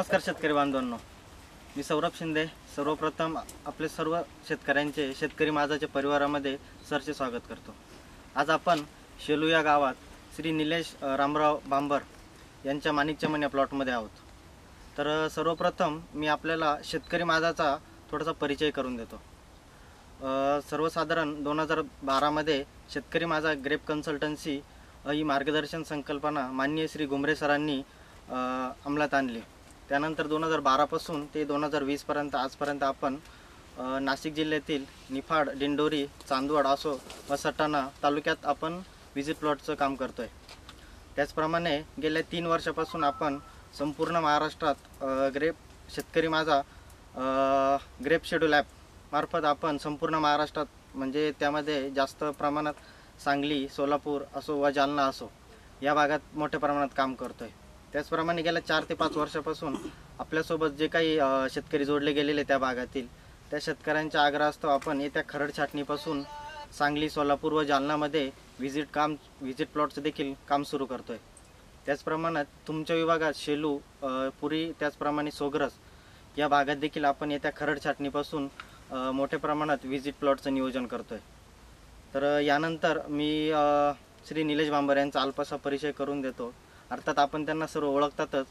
नमस्कार शेतकरी बांधवांनो, मी सौरभ शिंदे सर्वप्रथम आपले सर्व शेतकऱ्यांचे शेतकरी माझाच्या परिवारामध्ये सरचे स्वागत करतो। आज आपण शेलू या गावात श्री निलेश रामराव बांबर यांच्या माणिकच्या मण्या प्लॉटमध्ये आहोत। तर सर्वप्रथम मी आपल्याला शेतकरी माझाचा थोडासा परिचय करून देतो। सर्वसाधारण 2012 मध्ये शेतकरी माझा ग्रेप कन्सल्टन्सी ही मार्गदर्शन संकल्पना माननीय श्री गुमरे सरांनी अंमलात आणली। त्यानंतर 2012 पासून ते 2020 पर्यंत आजपर्यंत आपण नाशिक जिल्ह्यातील निफाड, दिंडोरी, चांदवड असो व सटाणा तालुक्यात आपण विजिट प्लॉटचं काम करतोय। त्याचप्रमाणे गेल्या 3 वर्षापासून आपण संपूर्ण महाराष्ट्रात ग्रेप शेतकरी माझा ग्रेप शेड्यूल ॲप मार्फत आपण संपूर्ण महाराष्ट्रात म्हणजे त्यामध्ये जास्त प्रमाणात सांगली, सोलापूर असो व जालना असो या भागात मोठ्या प्रमाणात काम करतोय। त्याचप्रमाणे गेल्या 4 ते 5 वर्षापासून आपल्यासोबत जे काही शेतकरी जोडले गेलेले त्या भागातील त्या शेतकऱ्यांच्या आग्रहास्तव आपण येत्या खरड छाटणीपासून सांगली, सोलापूर व जालनामध्ये विजिट प्लॉटचं देखील काम सुरू करतोय। त्याचप्रमाणे तुमच्या विभागात शेलू, पुरी त्याचप्रमाणे सोगरस या भागात देखील आपण येत्या खरड छाटणीपासून मोठ्या प्रमाणात विजिट प्लॉटचं नियोजन करतोय। तर यानंतर मी श्री निलेश बांबर यांचा अल्पसा परिचय करून देतो। अर्थात आपण त्यांना सर्व ओळखतातच,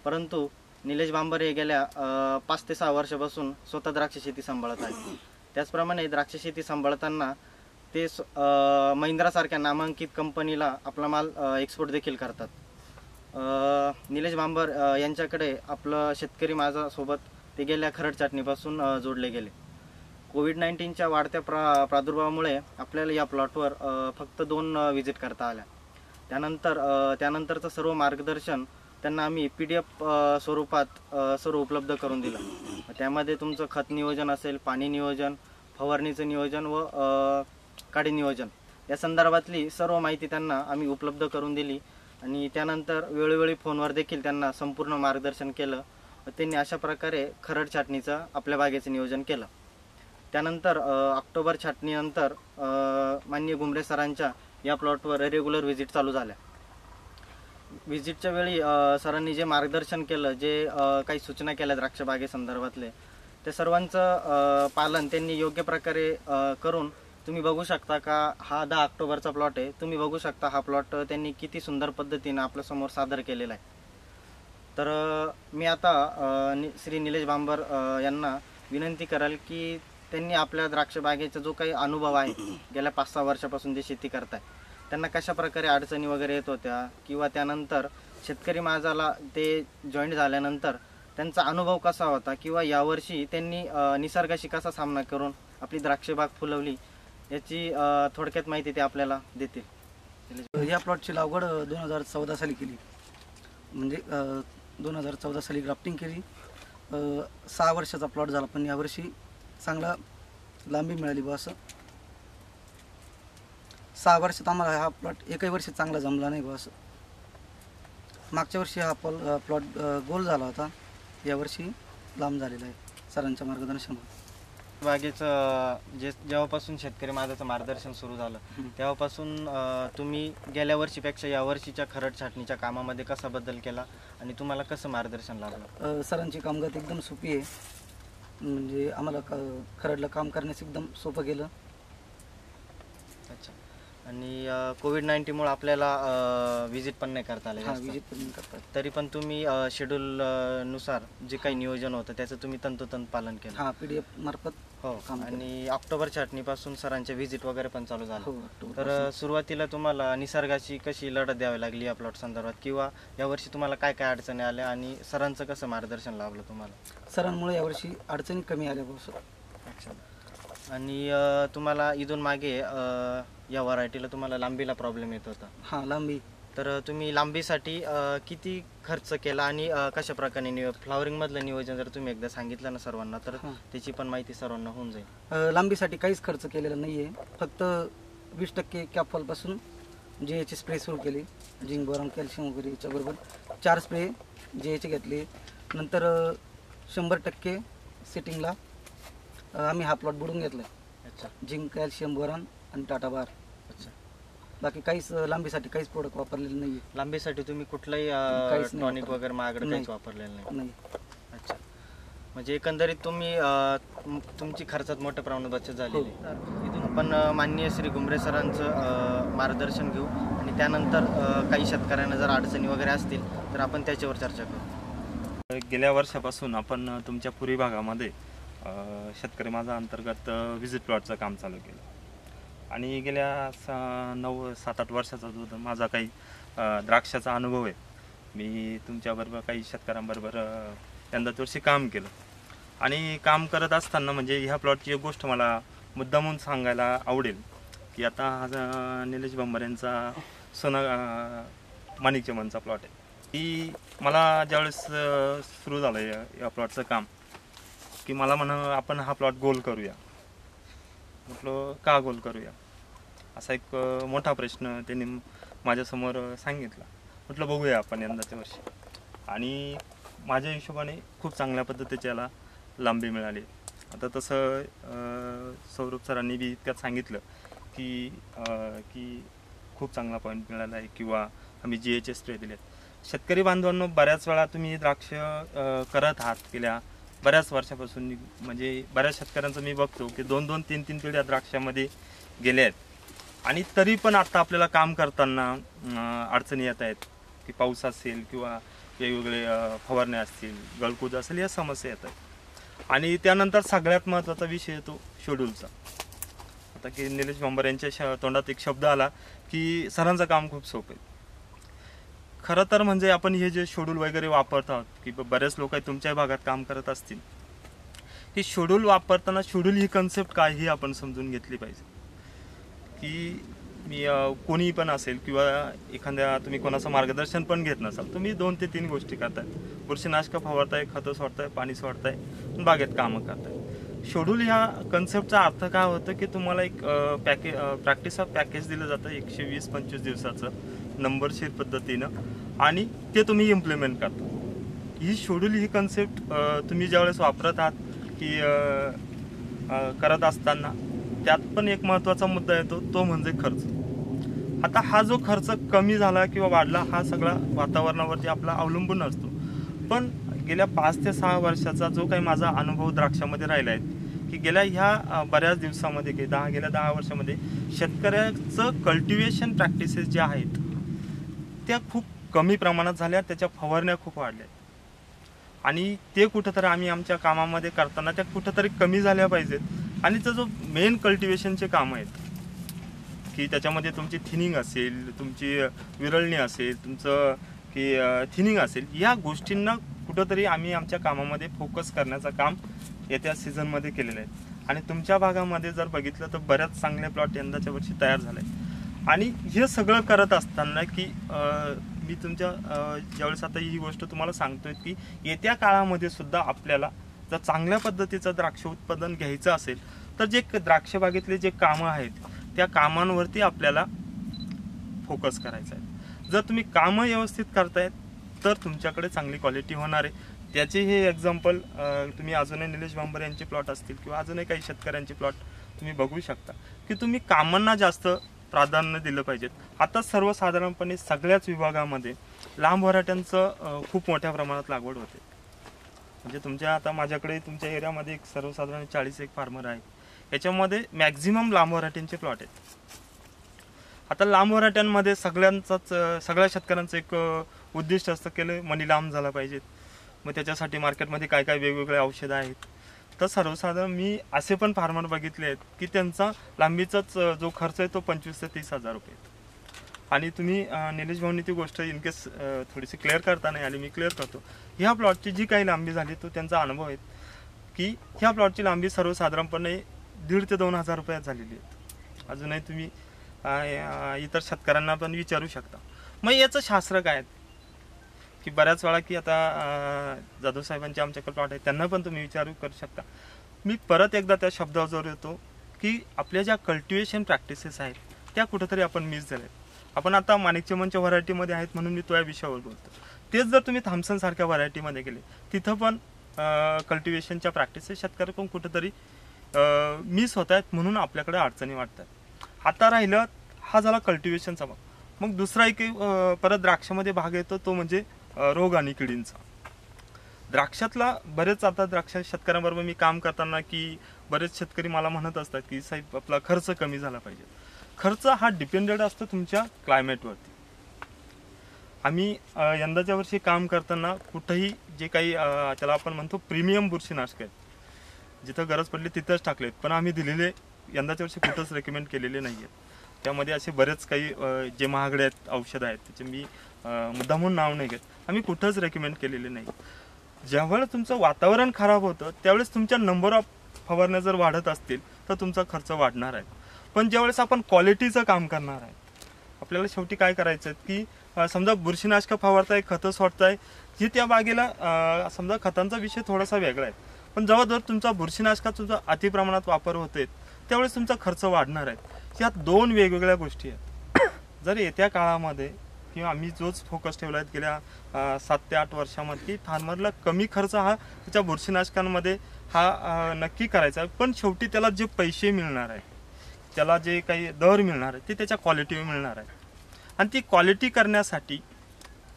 परंतु निलेश बांबर हे गेल्या 5 ते 6 वर्षापासून स्वतः द्राक्ष शेती सांभाळत आहेत। त्याचप्रमाणे द्राक्ष शेती सांभाळताना ते महिंद्रासारख्या नामांकित कंपनीला आपला माल एक्सपोर्ट देखील करतात। निलेश बांबर यांच्याकडे आपलं शेतकरी माझा सोबत ते गेल्या खरड छाटणीपासून जोडले गेले। कोविड-19च्या वाढत्या प्रादुर्भावामुळे आपल्याला या प्लॉटवर फक्त 2 व्हिजिट करता आल्या। त्यानंतरचं सर्व मार्गदर्शन त्यांना आम्ही PDF स्वरूपात सर्व उपलब्ध करून दिलं। त्यामध्ये तुमचं खत नियोजन असेल, पाणी नियोजन, फवारणीचं नियोजन व काढी नियोजन या संदर्भातली सर्व माहिती त्यांना आम्ही उपलब्ध करून दिली आणि त्यानंतर वेळोवेळी फोनवर देखील त्यांना संपूर्ण मार्गदर्शन केलं व त्यांनी अशा प्रकारे खरड छाटणीचं आपल्या बागेचं नियोजन केलं। त्यानंतर ऑक्टोबर छाटणीनंतर माननीय गुमरे सरांच्या या प्लॉटवर रेग्युलर व्हिजिट चालू झाल्या। व्हिजिटच्या वेळी सरांनी जे मार्गदर्शन केलं, जे काही सूचना केल्या द्राक्ष बागेसंदर्भातले, ते सर्वांचं पालन त्यांनी योग्य प्रकारे करून तुम्ही बघू शकता का हा 10 ऑक्टोबरचा प्लॉट आहे। तुम्ही बघू शकता हा प्लॉट त्यांनी किती सुंदर पद्धतीने आपल्यासमोर सादर केलेला आहे। तर मी आता श्री निलेश बांबर यांना विनंती कराल की त्यांनी आपल्या द्राक्ष बागेचा जो काही अनुभव आहे गेल्या 5-6 वर्षापासून जे शेती करताय त्यांना कशा प्रकारे अडचणी वगैरे येत होत्या किंवा त्यानंतर शेतकरी माझाला ते जॉईंट झाल्यानंतर त्यांचा अनुभव कसा होता किंवा यावर्षी त्यांनी निसर्गाशी कसा सामना करून आपली द्राक्ष बाग फुलवली याची थोडक्यात माहिती ते आपल्याला देतील। या प्लॉटची लागवड 2014 साली केली, म्हणजे 2014 साली ग्राफ्टिंग केली। 6 वर्षाचा प्लॉट झाला, पण यावर्षी चांगला लांबी मिळाली बा असं। 6 वर्षात आम्हाला हा प्लॉट एकही वर्षी चांगला जमला नाही बा असं। मागच्या वर्षी हा प्लॉट गोल झाला होता, यावर्षी लांब झालेला आहे सरांच्या मार्गदर्शनामुळे। बागेचं जेव्हापासून शेतकरी माझाचं मार्गदर्शन सुरू झालं तेव्हापासून तुम्ही गेल्या वर्षीपेक्षा या वर्षीच्या खरड छाटणीच्या कामामध्ये कसा बदल केला आणि तुम्हाला कसं मार्गदर्शन लाभलं? सरांची कामगत एकदम सोपी आहे, म्हणजे आम्हाला खरडला काम करण्यास एकदम सोपं गेलं। अच्छा, आणि कोविड-19मुळे आपल्याला व्हिजिट पण नाही करता आले? व्हिजिट पण नाही करता। तरी पण तुम्ही शेड्यूल नुसार जे काही नियोजन होतं त्याचं तुम्ही तंतोतंत पालन केलं? PDF मार्फत हो। आणि ऑक्टोबर छाटणीपासून सरांचे व्हिजिट वगैरे पण चालू झालं। हो। तर सुरुवातीला तुम्हाला निसर्गाची कशी लढत द्यावी लागली या प्लॉट संदर्भात किंवा यावर्षी तुम्हाला काय काय अडचणी आल्या आणि सरांचं कसं मार्गदर्शन लाभलं तुम्हाला? सरांमुळे यावर्षी अडचणी कमी आल्या बस। अच्छा, आणि तुम्हाला इथून मागे या व्हरायटीला तुम्हाला लांबीला प्रॉब्लेम येत होता? लांबी। तर तुम्ही लांबीसाठी किती खर्च केला आणि कशा प्रकारे फ्लॉवरिंगमधलं नियोजन जर तुम्ही एकदा सांगितलं ना सर्वांना तर त्याची पण माहिती सर्वांना होऊन जाईल। लांबीसाठी काहीच खर्च केलेला नाही आहे, फक्त 20% कॅपफॉलपासून JH स्प्रे सुरू केले, झिंक, बोरॉन, कॅल्शियम वगैरे याच्याबरोबर 4 स्प्रे JH घेतले। नंतर 100% सेटिंगला आम्ही हा प्लॉट बुडून घेतला। अच्छा, झिंक, कॅल्शियम, बोरॉन आणि टाटा बार। अच्छा, बाकी काहीच लांबीसाठी काहीच प्रोडक्ट वापरलेलं नाही लांबीसाठी तुम्ही कुठलाही काहीच नाही टॉनिक वापरलं. वगैरे माझ्याकडे नाही. काहीच वापरलेलं नाही. नाही. अच्छा, म्हणजे एकंदरीत तुम्ही तुमची खर्चात मोठ्या प्रमाणात बचत झालेली आहे. तर इथून आपण माननीय श्री घुमरे सरांचं मार्गदर्शन घेऊ आणि त्यानंतर काही शेतकऱ्यांना जर अडचणी वगैरे असतील तर आपण त्याच्यावर चर्चा करू. गेल्या वर्षापासून आपण तुमच्या पुरी भागामध्ये शेतकरी माझा अंतर्गत व्हिजिट प्लॉटचं काम चालू केलं आणि गेल्या 9-7-8 वर्षाचा जो माझा काही द्राक्षाचा अनुभव आहे, मी तुमच्याबरोबर काही शेतकऱ्यांबरोबर यंदाच्या वर्षी काम केलं आणि काम करत असताना म्हणजे ह्या प्लॉटची एक गोष्ट मला मुद्दामून सांगायला आवडेल की आता हा निलेश भंबर यांचा सोना माणिक चमनचा प्लॉट आहे. की मला ज्यावेळेस सुरू झालं या प्लॉटचं काम की मला आपण हा प्लॉट गोल करूया. म्हटलं का गोल करूया असा एक मोठा प्रश्न त्यांनी माझ्यासमोर सांगितला. म्हटलं बघूया आपण यंदाच्या वर्षी आणि माझ्या हिशोबाने खूप चांगल्या पद्धतीची याला लांबी मिळाली. आता तसं सौरभ सरांनी बी इतक्यात सांगितलं की खूप चांगला पॉईंट मिळाला आहे किंवा आम्ही GH स्प्रे दिले. शेतकरी बांधवांनो, बऱ्याच वेळा तुम्ही द्राक्ष करत आहात गेल्या बऱ्याच वर्षापासून, म्हणजे बऱ्याच शेतकऱ्यांचं मी बघतो की 2-2, 3-3 पिढ्या द्राक्षामध्ये गेल्या आहेत आणि तरी पण आता आपल्याला काम करताना अडचणी येत आहेत की पाऊस असेल किंवा वेगवेगळे फवारणे असतील, गळकूज असेल, या समस्या येतात. आणि त्यानंतर सगळ्यात महत्त्वाचा विषय येतो शेड्यूलचा. आता की निलेश भंबर यांच्या तोंडात एक शब्द आला की सरांचं काम खूप सोपं आहे. खरं तर म्हणजे आपण हे जे शेड्यूल वगैरे वापरत आहोत की बरेच लोक तुमच्या भागात काम करत असतील, ही शेड्यूल वापरताना शेड्यूल ही कन्सेप्ट काय ही आपण समजून घेतली पाहिजे. की मी कोणी पण असेल किंवा एखाद्या तुम्ही कोणाचं मार्गदर्शन पण घेत नसाल, तुम्ही 2 ते 3 गोष्टी करताय. बुरशीनाशकं फवारताय, खतं सोडताय, पाणी सोडताय, बागेत कामं करताय. शेड्यूल ह्या कन्सेप्टचा अर्थ काय होतं की तुम्हाला एक प्रॅक्टिस ऑफ पॅकेज दिलं जातं 120-25 दिवसाचं नंबरशीर पद्धतीनं आणि ते तुम्ही इम्प्लिमेंट करता. ही शेड्यूल ही कन्सेप्ट तुम्ही ज्यावेळेस वापरत आहात की करत असताना त्यात पण एक महत्त्वाचा मुद्दा येतो, तो म्हणजे खर्च. आता हा जो खर्च कमी झाला किंवा वाढला हा सगळा वातावरणावरती आपला अवलंबून असतो. पण गेल्या 5 ते 6 वर्षाचा जो काही माझा अनुभव द्राक्षामध्ये राहिला आहे की गेल्या ह्या बऱ्याच दिवसामध्ये गेल्या 10 वर्षामध्ये शेतकऱ्याचं कल्टिवेशन प्रॅक्टिसेस ज्या आहेत त्या खूप कमी प्रमाणात झाल्या, त्याच्या फवारण्या खूप वाढल्या आणि ते कुठंतरी आम्ही आमच्या कामामध्ये करताना त्या कुठंतरी कमी झाल्या पाहिजेत. आणि जो मेन कल्टिवेशनचे कामं आहेत की त्याच्यामध्ये तुमची थिनिंग असेल, तुमची विरळणी असेल, तुमचं की थिनिंग असेल, या गोष्टींना कुठंतरी आम्ही आमच्या कामामध्ये फोकस करण्याचं काम येत्या सीझनमध्ये केलेलं आहे. आणि तुमच्या भागामध्ये जर बघितलं तर बऱ्याच चांगले प्लॉट यंदाच्या वर्षी तयार झाले. आणि हे सगळं करत असताना की मी तुमच्या ज्यावेळेस आता ही गोष्ट तुम्हाला सांगतोय की येत्या काळामध्ये सुद्धा आपल्याला जर चांगल्या पद्धतीचं द्राक्ष उत्पादन घ्यायचं असेल तर जे द्राक्ष बागेतले जे कामं आहेत त्या कामांवरती आपल्याला फोकस करायचा आहे. जर तुम्ही कामं व्यवस्थित करतायत तर तुमच्याकडे चांगली क्वालिटी होणार आहे. त्याचे हे एक्झाम्पल तुम्ही अजूनही निलेश भंबर यांचे प्लॉट असतील किंवा अजूनही काही शेतकऱ्यांचे प्लॉट तुम्ही बघू शकता की तुम्ही कामांना जास्त प्राधान्य दिलं पाहिजेत. आता सर्वसाधारणपणे सगळ्याच विभागामध्ये लांब व्हरायट्यांचं खूप मोठ्या प्रमाणात लागवड होते. म्हणजे तुमच्या आता माझ्याकडे तुमच्या एरियामध्ये एक सर्वसाधारण 41 फार्मर आहे, याच्यामध्ये मॅक्झिमम लांब व्हरायटींचे प्लॉट आहेत. आता लांब व्हरायट्यांमध्ये सगळ्या शेतकऱ्यांचं एक उद्दिष्ट असतं की मनी लांब झाला पाहिजेत, मग त्याच्यासाठी मार्केटमध्ये काय काय वेगवेगळे औषधं आहेत. तर सर्वसाधारण मी असे पण फार्मर बघितले आहेत की त्यांचा लांबीचाच जो खर्च आहे तो 25 ते 30 हजार रुपये. आणि तुम्ही निलेश भाऊंनी ती गोष्ट इनकेस थोडीशी क्लिअर करता नाही आली, मी क्लिअर करतो. ह्या प्लॉटची जी काही लांबी झाली तो त्यांचा अनुभव आहे की ह्या प्लॉटची लांबी सर्वसाधारणपणे 1,500 ते 2,000 रुपयात झालेली आहे. अजूनही तुम्ही इतर शेतकऱ्यांना पण विचारू शकता. मग याचं शास्त्र काय आहे की बऱ्याच वेळा की आता जाधव साहेबांचे आमच्याकडे प्लॉट आहे त्यांना पण तुम्ही करू शकता. मी परत एकदा त्या शब्दावर येतो की आपल्या ज्या कल्टिवेशन प्रॅक्टिसेस आहेत त्या कुठेतरी आपण मिस झाल्या. आपण आता माणिक चमनच्या व्हरायटीमध्ये आहेत म्हणून मी तो या विषयावर बोलतो. तेच जर तुम्ही थॉम्सन सारख्या व्हरायटीमध्ये गेले तिथं पण कल्टिवेशनच्या प्रॅक्टिसेस शेतकऱ्याकडून कुठेतरी मिस होत आहेत म्हणून आपल्याकडे अडचणी वाटतात. आता राहिलं हा झाला कल्टिवेशनचा भाग. मग दुसरा एक परत द्राक्षामध्ये भाग येतो तो म्हणजे रोग आणि किडींचा. द्राक्षातला बरेच आता द्राक्ष शेतकऱ्यांबरोबर मी काम करताना की बरेच शेतकरी मला म्हणत असतात की साहेब आपला खर्च कमी झाला पाहिजे. खर्च हा डिपेंडेड असतो तुमच्या क्लायमेटवरती. आम्ही यंदाच्या वर्षी काम करताना कुठंही जे काही त्याला आपण म्हणतो प्रीमियम बुरशीनाशक आहेत, जिथं गरज पडली तिथंच टाकलेत, पण आम्ही दिलेले यंदाच्या वर्षी कुठंच रेकमेंड केलेले नाही आहेत. त्यामध्ये असे बरेच काही जे महागडे आहेत औषधं आहेत त्याचे मी मुद्दामून नाव नाही घेत, आम्ही कुठंच रेकमेंड केलेले नाही. ज्यावेळेस तुमचं वातावरण खराब होतं त्यावेळेस तुमच्या नंबर ऑफ फवारण्या जर वाढत असतील तर तुमचा खर्च वाढणार आहे. पण ज्यावेळेस आपण क्वालिटीचं काम करणार आहे, आपल्याला शेवटी काय करायचं आहे की समजा बुरशीनाशक फवारताय, खतं सोडताय, जी त्या बागेला समजा खतांचा विषय थोडासा वेगळा आहे, पण जेव्हा तुमचा बुरशीनाशकाचा तुमचा अतिप्रमाणात वापर होते त्यावेळेस तुमचा खर्च वाढणार आहे. ह्या दोन वेगवेगळ्या गोष्टी आहेत. जर येत्या काळामध्ये किंवा आम्ही जोच फोकस ठेवला आहे गेल्या 7 ते 8 वर्षामध्ये की फार्मरला कमी खर्च हा त्याच्या बुरशीनाशकांमध्ये हा नक्की करायचा आहे, पण शेवटी त्याला जे पैसे मिळणार आहे, त्याला जे काही दर मिळणार आहे ते त्याच्या क्वालिटीवर मिळणार आहे. आणि ती क्वालिटी करण्यासाठी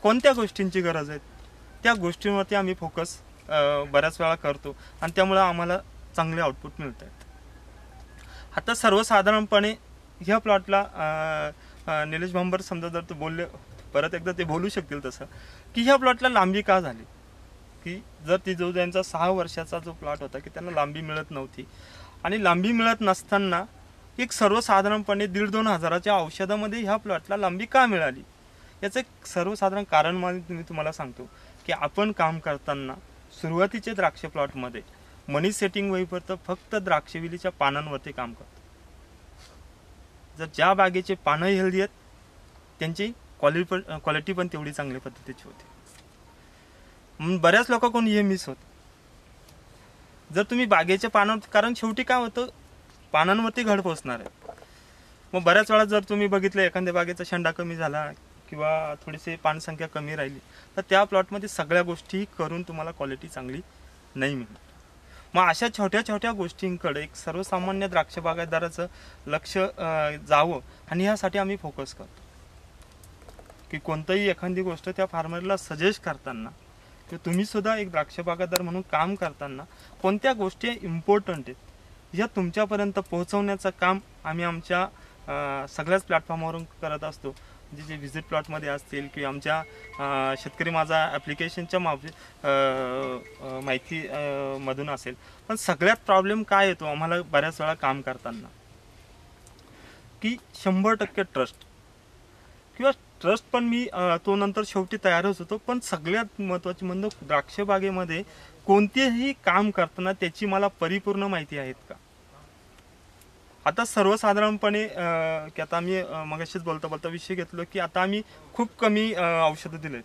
कोणत्या गोष्टींची गरज आहे त्या गोष्टींवरती आम्ही फोकस बऱ्याच वेळा करतो आणि त्यामुळे आम्हाला चांगले आउटपुट मिळत आहेत. आता सर्वसाधारणपणे ह्या प्लॉटला निलेश भांबर समजा जर ते बोलले परत एकदा ते बोलू शकतील तसं की ह्या प्लॉटला लांबी का झाली, की जर ती जो त्यांचा 6 वर्षाचा जो प्लॉट होता की त्यांना लांबी मिळत नव्हती आणि लांबी मिळत नसताना एक सर्वसाधारणपणे 1,500-2 हजाराच्या औषधामध्ये ह्या प्लॉटला लांबी का मिळाली, याचं एक सर्वसाधारण कारण मी तुम्हाला सांगतो की आपण काम करताना सुरुवातीचे द्राक्ष प्लॉटमध्ये मनी सेटिंग होईपर्यंत फक्त द्राक्षवेलीच्या पानांवरती काम करतो. जर ज्या बागेचे पानं हेल्दी आहेत त्यांची क्वालिटी पण तेवढी चांगल्या पद्धतीची होती. म्हणून बऱ्याच लोकांकडून हे मिस होत. जर तुम्ही बागेच्या पानावर, कारण शेवटी काय होतं पानांवरती घड पोचणार आहे. मग बऱ्याच वेळा जर तुम्ही बघितलं एखाद्या बागेचा शेंडा कमी झाला किंवा थोडीशी पानसंख्या कमी राहिली तर त्या प्लॉटमध्ये सगळ्या गोष्टी करून तुम्हाला क्वालिटी चांगली नाही मिळणार. मग अशा छोट्या छोट्या गोष्टींकडे एक सर्वसामान्य द्राक्ष बागायतदाराचं लक्ष जावं आणि ह्यासाठी आम्ही फोकस करतो की कोणतीही एखादी गोष्ट त्या फार्मरला सजेस्ट करताना किंवा तुम्ही सुद्धा एक द्राक्ष बागायतदार म्हणून काम करताना कोणत्या गोष्टी इम्पॉर्टंट आहेत या तुमच्यापर्यंत पोहोचवण्याचं काम आम्ही आमच्या सगळ्याच प्लॅटफॉर्मवरून करत असतो. जे व्हिजिट प्लॉटमध्ये असतील किंवा आमच्या शेतकरी माझा ॲप्लिकेशनच्या माहिती मधून असेल. पण सगळ्यात प्रॉब्लेम काय येतो आम्हाला बऱ्याच वेळा काम करताना की 100% ट्रस्ट किंवा ट्रस्ट पण मी तो नंतर शेवटी तयारच होतो. पण सगळ्यात महत्त्वाची म्हणजे द्राक्ष बागेमध्ये कोणतेही काम करताना त्याची मला परिपूर्ण माहिती आहेत का. आता सर्वसाधारणपणे की आता आम्ही मगाशीच बोलता विषय घेतलो की आता आम्ही खूप कमी औषधं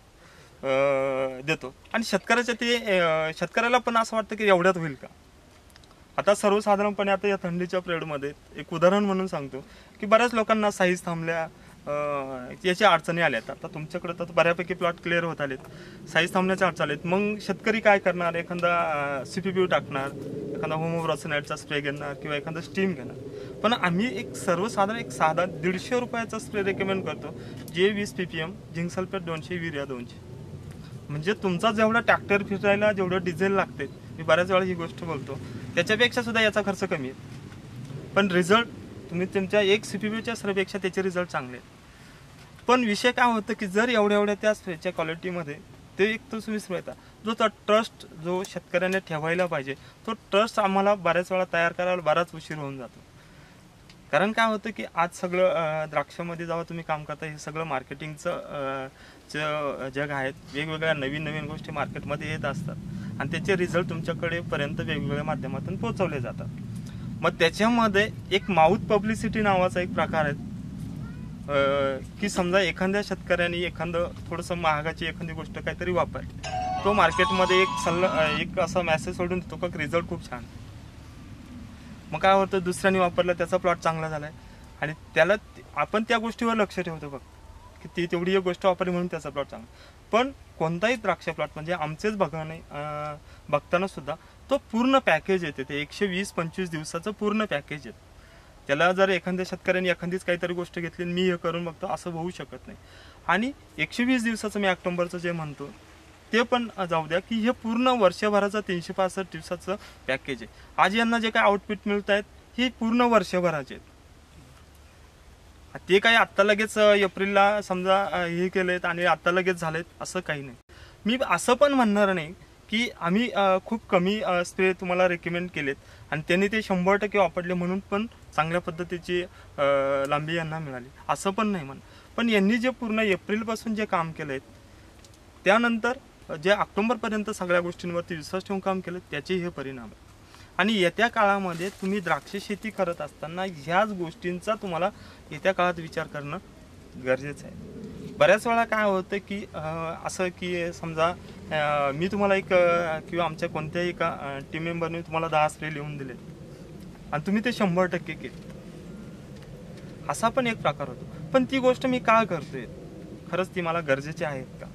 देतो आणि शेतकऱ्याला पण असं वाटतं की एवढ्यात होईल का. आता सर्वसाधारणपणे आता या थंडीच्या पिरियडमध्ये एक उदाहरण म्हणून सांगतो की बऱ्याच लोकांना साईज थांबल्या याच्या अडचणी आल्यात. आता तुमच्याकडे तर बऱ्यापैकी प्लॉट क्लिअर होत आलेत, साईज थांबण्याच्या अडचणी आलेत. मग शेतकरी काय करणार, एखादा CPP टाकणार, एखादा होमोब्रॉसिनाइटचा स्प्रे घेणार किंवा एखादा स्टीम घेणार. पण आम्ही एक सर्वसाधारण एक साधा 150 रुपयाचा स्प्रे रेकमेंड करतो, जे 20 ppm, झिंक सल्फेट 200, युरिया 200. म्हणजे तुमचा जेवढा ट्रॅक्टर फिरायला जेवढं डिझेल लागते, मी बऱ्याच वेळा ही गोष्ट बोलतो, त्याच्यापेक्षा सुद्धा याचा खर्च कमी आहे. पण रिझल्ट तुम्ही तुमच्या 1 CPPच्या स्प्रेपेक्षा त्याचे रिझल्ट चांगले आहेत. पण विषय काय होतं की जर एवढ्या त्या स्प्रेच्या क्वालिटीमध्ये ते एक तो तुम्ही स्प्रे येतात, जो तो ट्रस्ट जो शेतकऱ्याने ठेवायला पाहिजे तो ट्रस्ट आम्हाला बऱ्याच वेळा तयार करायला बराच उशीर होऊन जातो. कारण काय होतं की आज सगळं द्राक्षामध्ये जेव्हा तुम्ही काम करता हे सगळं मार्केटिंगचं जग आहेत, वेगवेगळ्या नवीन गोष्टी मार्केटमध्ये येत असतात आणि त्याचे रिझल्ट तुमच्याकडे पर्यंत वेगवेगळ्या माध्यमातून पोहोचवले जातात. मग त्याच्यामध्ये एक माउथ पब्लिसिटी नावाचा एक प्रकार आहे की समजा एखाद्या शेतकऱ्याने एखादं थोडंसं महागाची एखादी गोष्ट काहीतरी वापरली, तो मार्केटमध्ये एक असा मेसेज सोडून देतो का रिझल्ट खूप छान. मग काय होतं दुसऱ्याने वापरलं, त्याचा प्लॉट चांगला झालाय आणि त्याला आपण त्या गोष्टीवर लक्ष ठेवतो बघ की ती तेवढी एक गोष्ट वापरली म्हणून त्याचा प्लॉट चांगला. पण कोणताही द्राक्ष प्लॉट म्हणजे आमचेच बघताना सुद्धा तो पूर्ण पॅकेज येते, ते 120-25 दिवसाचं पूर्ण पॅकेज येतं. त्याला जर एखाद्या शेतकऱ्याने एखादीच काहीतरी गोष्ट घेतली आणि मी हे करून बघतो असं होऊ शकत नाही. आणि 120 दिवसाचं मी ऑक्टोबरचं जे म्हणतो ते पण जाऊ द्या की हे पूर्ण वर्षभराचं 365 दिवसाचं पॅकेज आहे. आज यांना जे काही आउटपुट मिळत आहेत हे पूर्ण वर्षभराचे आहेत. ते काही आत्ता लगेच एप्रिलला समजा हे केलेत आणि आत्ता लगेच झालेत असं काही नाही. मी असं पण म्हणणार नाही की आम्ही खूप कमी स्प्रे तुम्हाला रेकमेंड केलेत आणि त्यांनी ते 100% वापरले म्हणून पण चांगल्या पद्धतीची लांबी यांना मिळाली असं पण नाही म्हणत. पण यांनी जे पूर्ण एप्रिलपासून जे काम केलं आहे त्यानंतर जे ऑक्टोबरपर्यंत सगळ्या गोष्टींवरती विश्वास ठेवून काम केलं त्याचे हे परिणाम आहे. आणि येत्या काळामध्ये तुम्ही द्राक्ष शेती करत असताना ह्याच गोष्टींचा तुम्हाला येत्या काळात विचार करणं गरजेचं आहे. बऱ्याच वेळा काय होतं की असं की समजा मी तुम्हाला एक किंवा आमच्या कोणत्याही एका टीम मेंबरने तुम्हाला 10 स्प्रे लिहून दिले आणि तुम्ही ते 100% केले असा पण एक प्रकार होतो. पण ती गोष्ट मी का करतोय, खरंच ती मला गरजेची आहेत का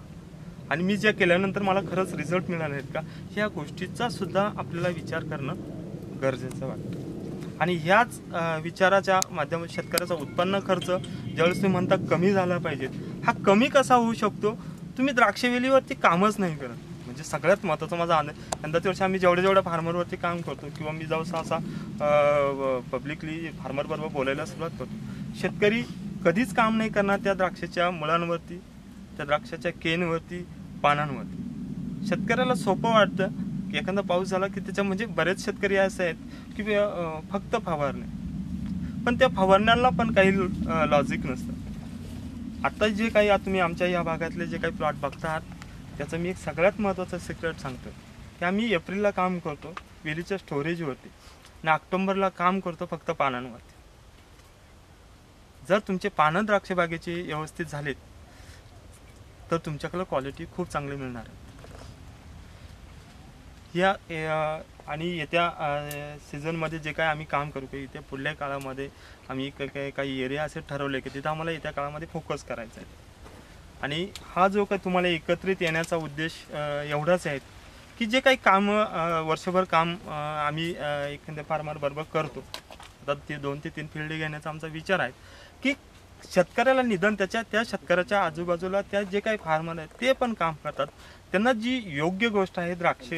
आणि मी जे केल्यानंतर मला खरंच रिझल्ट मिळाले आहेत का, ह्या गोष्टीचा सुद्धा आपल्याला विचार करणं गरजेचं वाटतं. आणि ह्याच विचाराच्या माध्यमातून शेतकऱ्याचा उत्पन्न खर्च ज्यावेळेस तुम्ही म्हणता कमी झाला पाहिजे, हा कमी कसा होऊ शकतो, तुम्ही द्राक्षवेलीवरती कामच नाही करत. म्हणजे सगळ्यात महत्त्वाचा माझा यंदाच्या वर्षी आम्ही जेवढ्या फार्मरवरती काम करतो किंवा मी जवळसा असा पब्लिकली फार्मरबरोबर बोलायला सुरुवात करतो, शेतकरी कधीच काम नाही करणार त्या द्राक्षाच्या मुळांवरती, त्या द्राक्षाच्या केनवरती, पानांवरती. शेतकऱ्याला सोपं वाटतं की एखादा पाऊस झाला की त्याच्या म्हणजे बरेच शेतकरी असे आहेत की फक्त फवारणे, पण त्या फवारण्याला पण काही लॉजिक नसतं. आता जे काही तुम्ही आमच्या या भागातले जे काही प्लॉट बघतात त्याचं मी एक सगळ्यात महत्त्वाचं सिक्रेट सांगतो की आम्ही एप्रिलला काम करतो वेलीच्या स्टोरेजवरती आणि ऑक्टोबरला काम करतो फक्त पानांवरती. जर तुमचे पानं द्राक्ष बागेचे व्यवस्थित झालेत तर तुमच्याकडे क्वालिटी खूप चांगली मिळणार आहे. आणि येत्या सीझनमध्ये जे काय आम्ही काम करू की येत्या पुढल्या काळामध्ये आम्ही काही एरिया असे ठरवले की तिथं आम्हाला येत्या काळामध्ये फोकस करायचा आहे. आणि हा जो काही तुम्हाला एकत्रित येण्याचा उद्देश एवढाच आहे की जे काही काम वर्षभर काम आम्ही एखाद्या फार्मरबरोबर करतो, आता ते 2 ते 3 फील्ड घेण्याचा आमचा विचार आहे की शेतकऱ्याला निदान त्या शेतकऱ्याच्या आजूबाजूला त्या जे काही फार्मर आहेत ते पण काम करतात, त्यांना जी योग्य गोष्ट आहे द्राक्ष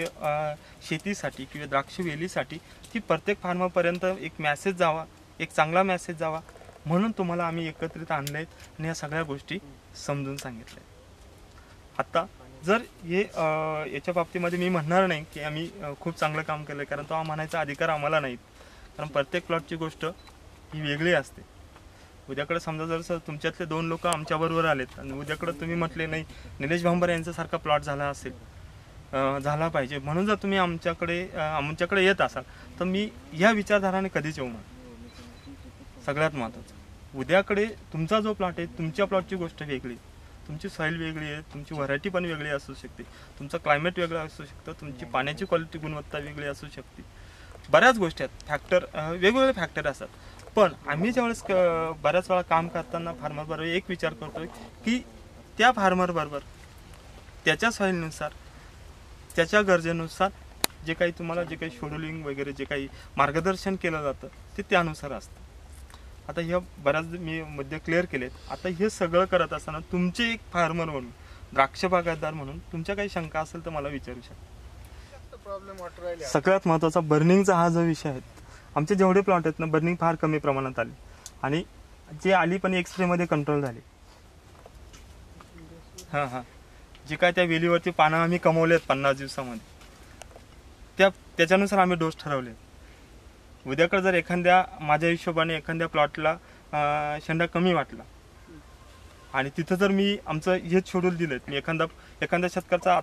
शेतीसाठी किंवा द्राक्ष वेलीसाठी ती प्रत्येक फार्मरपर्यंत एक मेसेज जावा, एक चांगला मेसेज जावा म्हणून तुम्हाला आम्ही एकत्रित आणले आहेत आणि या सगळ्या गोष्टी समजून सांगितल्या. आता जर हे याच्या बाबतीमध्ये मी म्हणणार नाही की आम्ही खूप चांगलं काम केलं, कारण तो म्हणायचा अधिकार आम्हाला नाहीत, कारण प्रत्येक प्लॉटची गोष्ट ही वेगळी असते. उद्याकडे समजा जर तुमच्यातले 2 लोक आमच्याबरोबर आलेत आणि उद्याकडे तुम्ही म्हटले नाही निलेश भांबर यांच्यासारखा प्लॉट झाला असेल, झाला पाहिजे म्हणून जर तुम्ही आमच्याकडे येत असाल तर मी ह्या विचारधाराने कधीच येऊ नये. सगळ्यात महत्त्वाचं उद्याकडे तुमचा जो प्लॉट आहे तुमच्या प्लॉटची गोष्ट वेगळी, तुमची सॉईल वेगळी आहे, तुमची व्हरायटी पण वेगळी असू शकते, तुमचं क्लायमेट वेगळं असू शकतं, तुमची पाण्याची क्वालिटी गुणवत्ता वेगळी असू शकते, बऱ्याच गोष्टी आहेत, फॅक्टर वेगवेगळे फॅक्टर असतात. पण आम्ही ज्यावेळेस बऱ्याच वेळा काम करताना फार्मरबरोबर एक विचार करतोय की त्या फार्मरबरोबर त्याच्या सॉईलनुसार त्याच्या गरजेनुसार जे काही तुम्हाला जे काही शेड्युलिंग वगैरे जे काही मार्गदर्शन केलं जातं ते त्यानुसार असतं. आता ह्या बऱ्याच मी मुद्दे क्लिअर केलेत. आता हे सगळं करत असताना तुमचे एक फार्मर म्हणून द्राक्ष बागायतदार म्हणून तुमच्या काही शंका असेल तर मला विचारू शकता. सगळ्यात महत्त्वाचा बर्निंगचा हा जो विषय आहे, आमचे जेवढे प्लॉट आहेत ना बर्निंग फार कमी प्रमाणात आली आणि जे आली पण एक स्प्रेमध्ये कंट्रोल झाली. जे काय त्या वेलीवरती पानं आम्ही कमवलेत 50 दिवसामध्ये त्याच्यानुसार आम्ही डोस ठरवले. उद्याकडे जर माझ्या हिशोबाने एखाद्या प्लॉटला शेंडा कमी वाटला आणि तिथं जर मी आमचं हेच शेड्यूल दिलं, मी एखाद्या शेतकऱ्याचा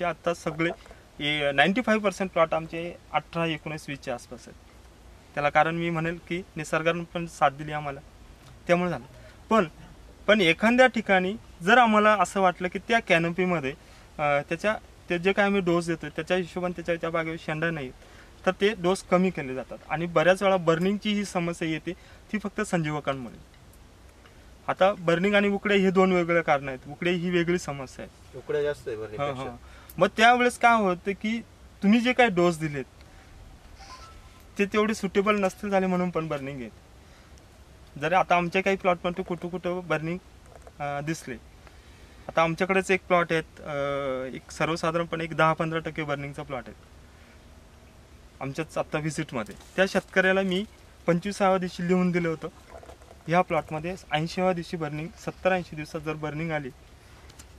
आत्ता सगळे 95% प्लॉट आमचे 18-19-20च्या आसपास आहेत. त्याला कारण मी म्हणेल की निसर्गाने पण साथ दिली आम्हाला, त्यामुळे झालं. पण एखाद्या ठिकाणी जर आम्हाला असं वाटलं की त्या कॅनोपीमध्ये ते जे काय आम्ही डोस देतोय त्याच्या हिशोबाने त्या बागेवर शेंडा नाही तर ते डोस कमी केले जातात. आणि बऱ्याच वेळा बर्निंगची ही समस्या येते ती फक्त संजीवकांमुळे. आता बर्निंग आणि उकडे हे 2 वेगवेगळे कारण आहेत. उकडे ही वेगळी समस्या आहे, उकडे जास्त आहे. मग त्यावेळेस काय होतं की तुम्ही जे काही डोस दिलेत ते तेवढे सुटेबल नसतील झाले म्हणून पण बर्निंग येते. जरी आता आमच्या काही प्लॉटमध्ये कुठं कुठं बर्निंग दिसले. आता आमच्याकडेच एक प्लॉट आहेत, एक सर्वसाधारणपणे एक 10-15% बर्निंगचा प्लॉट आहे आमच्याच आत्ता व्हिजिटमध्ये. त्या शेतकऱ्याला मी 25व्या दिवशी लिहून दिलं होतं, ह्या प्लॉटमध्ये 80व्या दिवशी बर्निंग, 70-80 दिवसात जर बर्निंग आली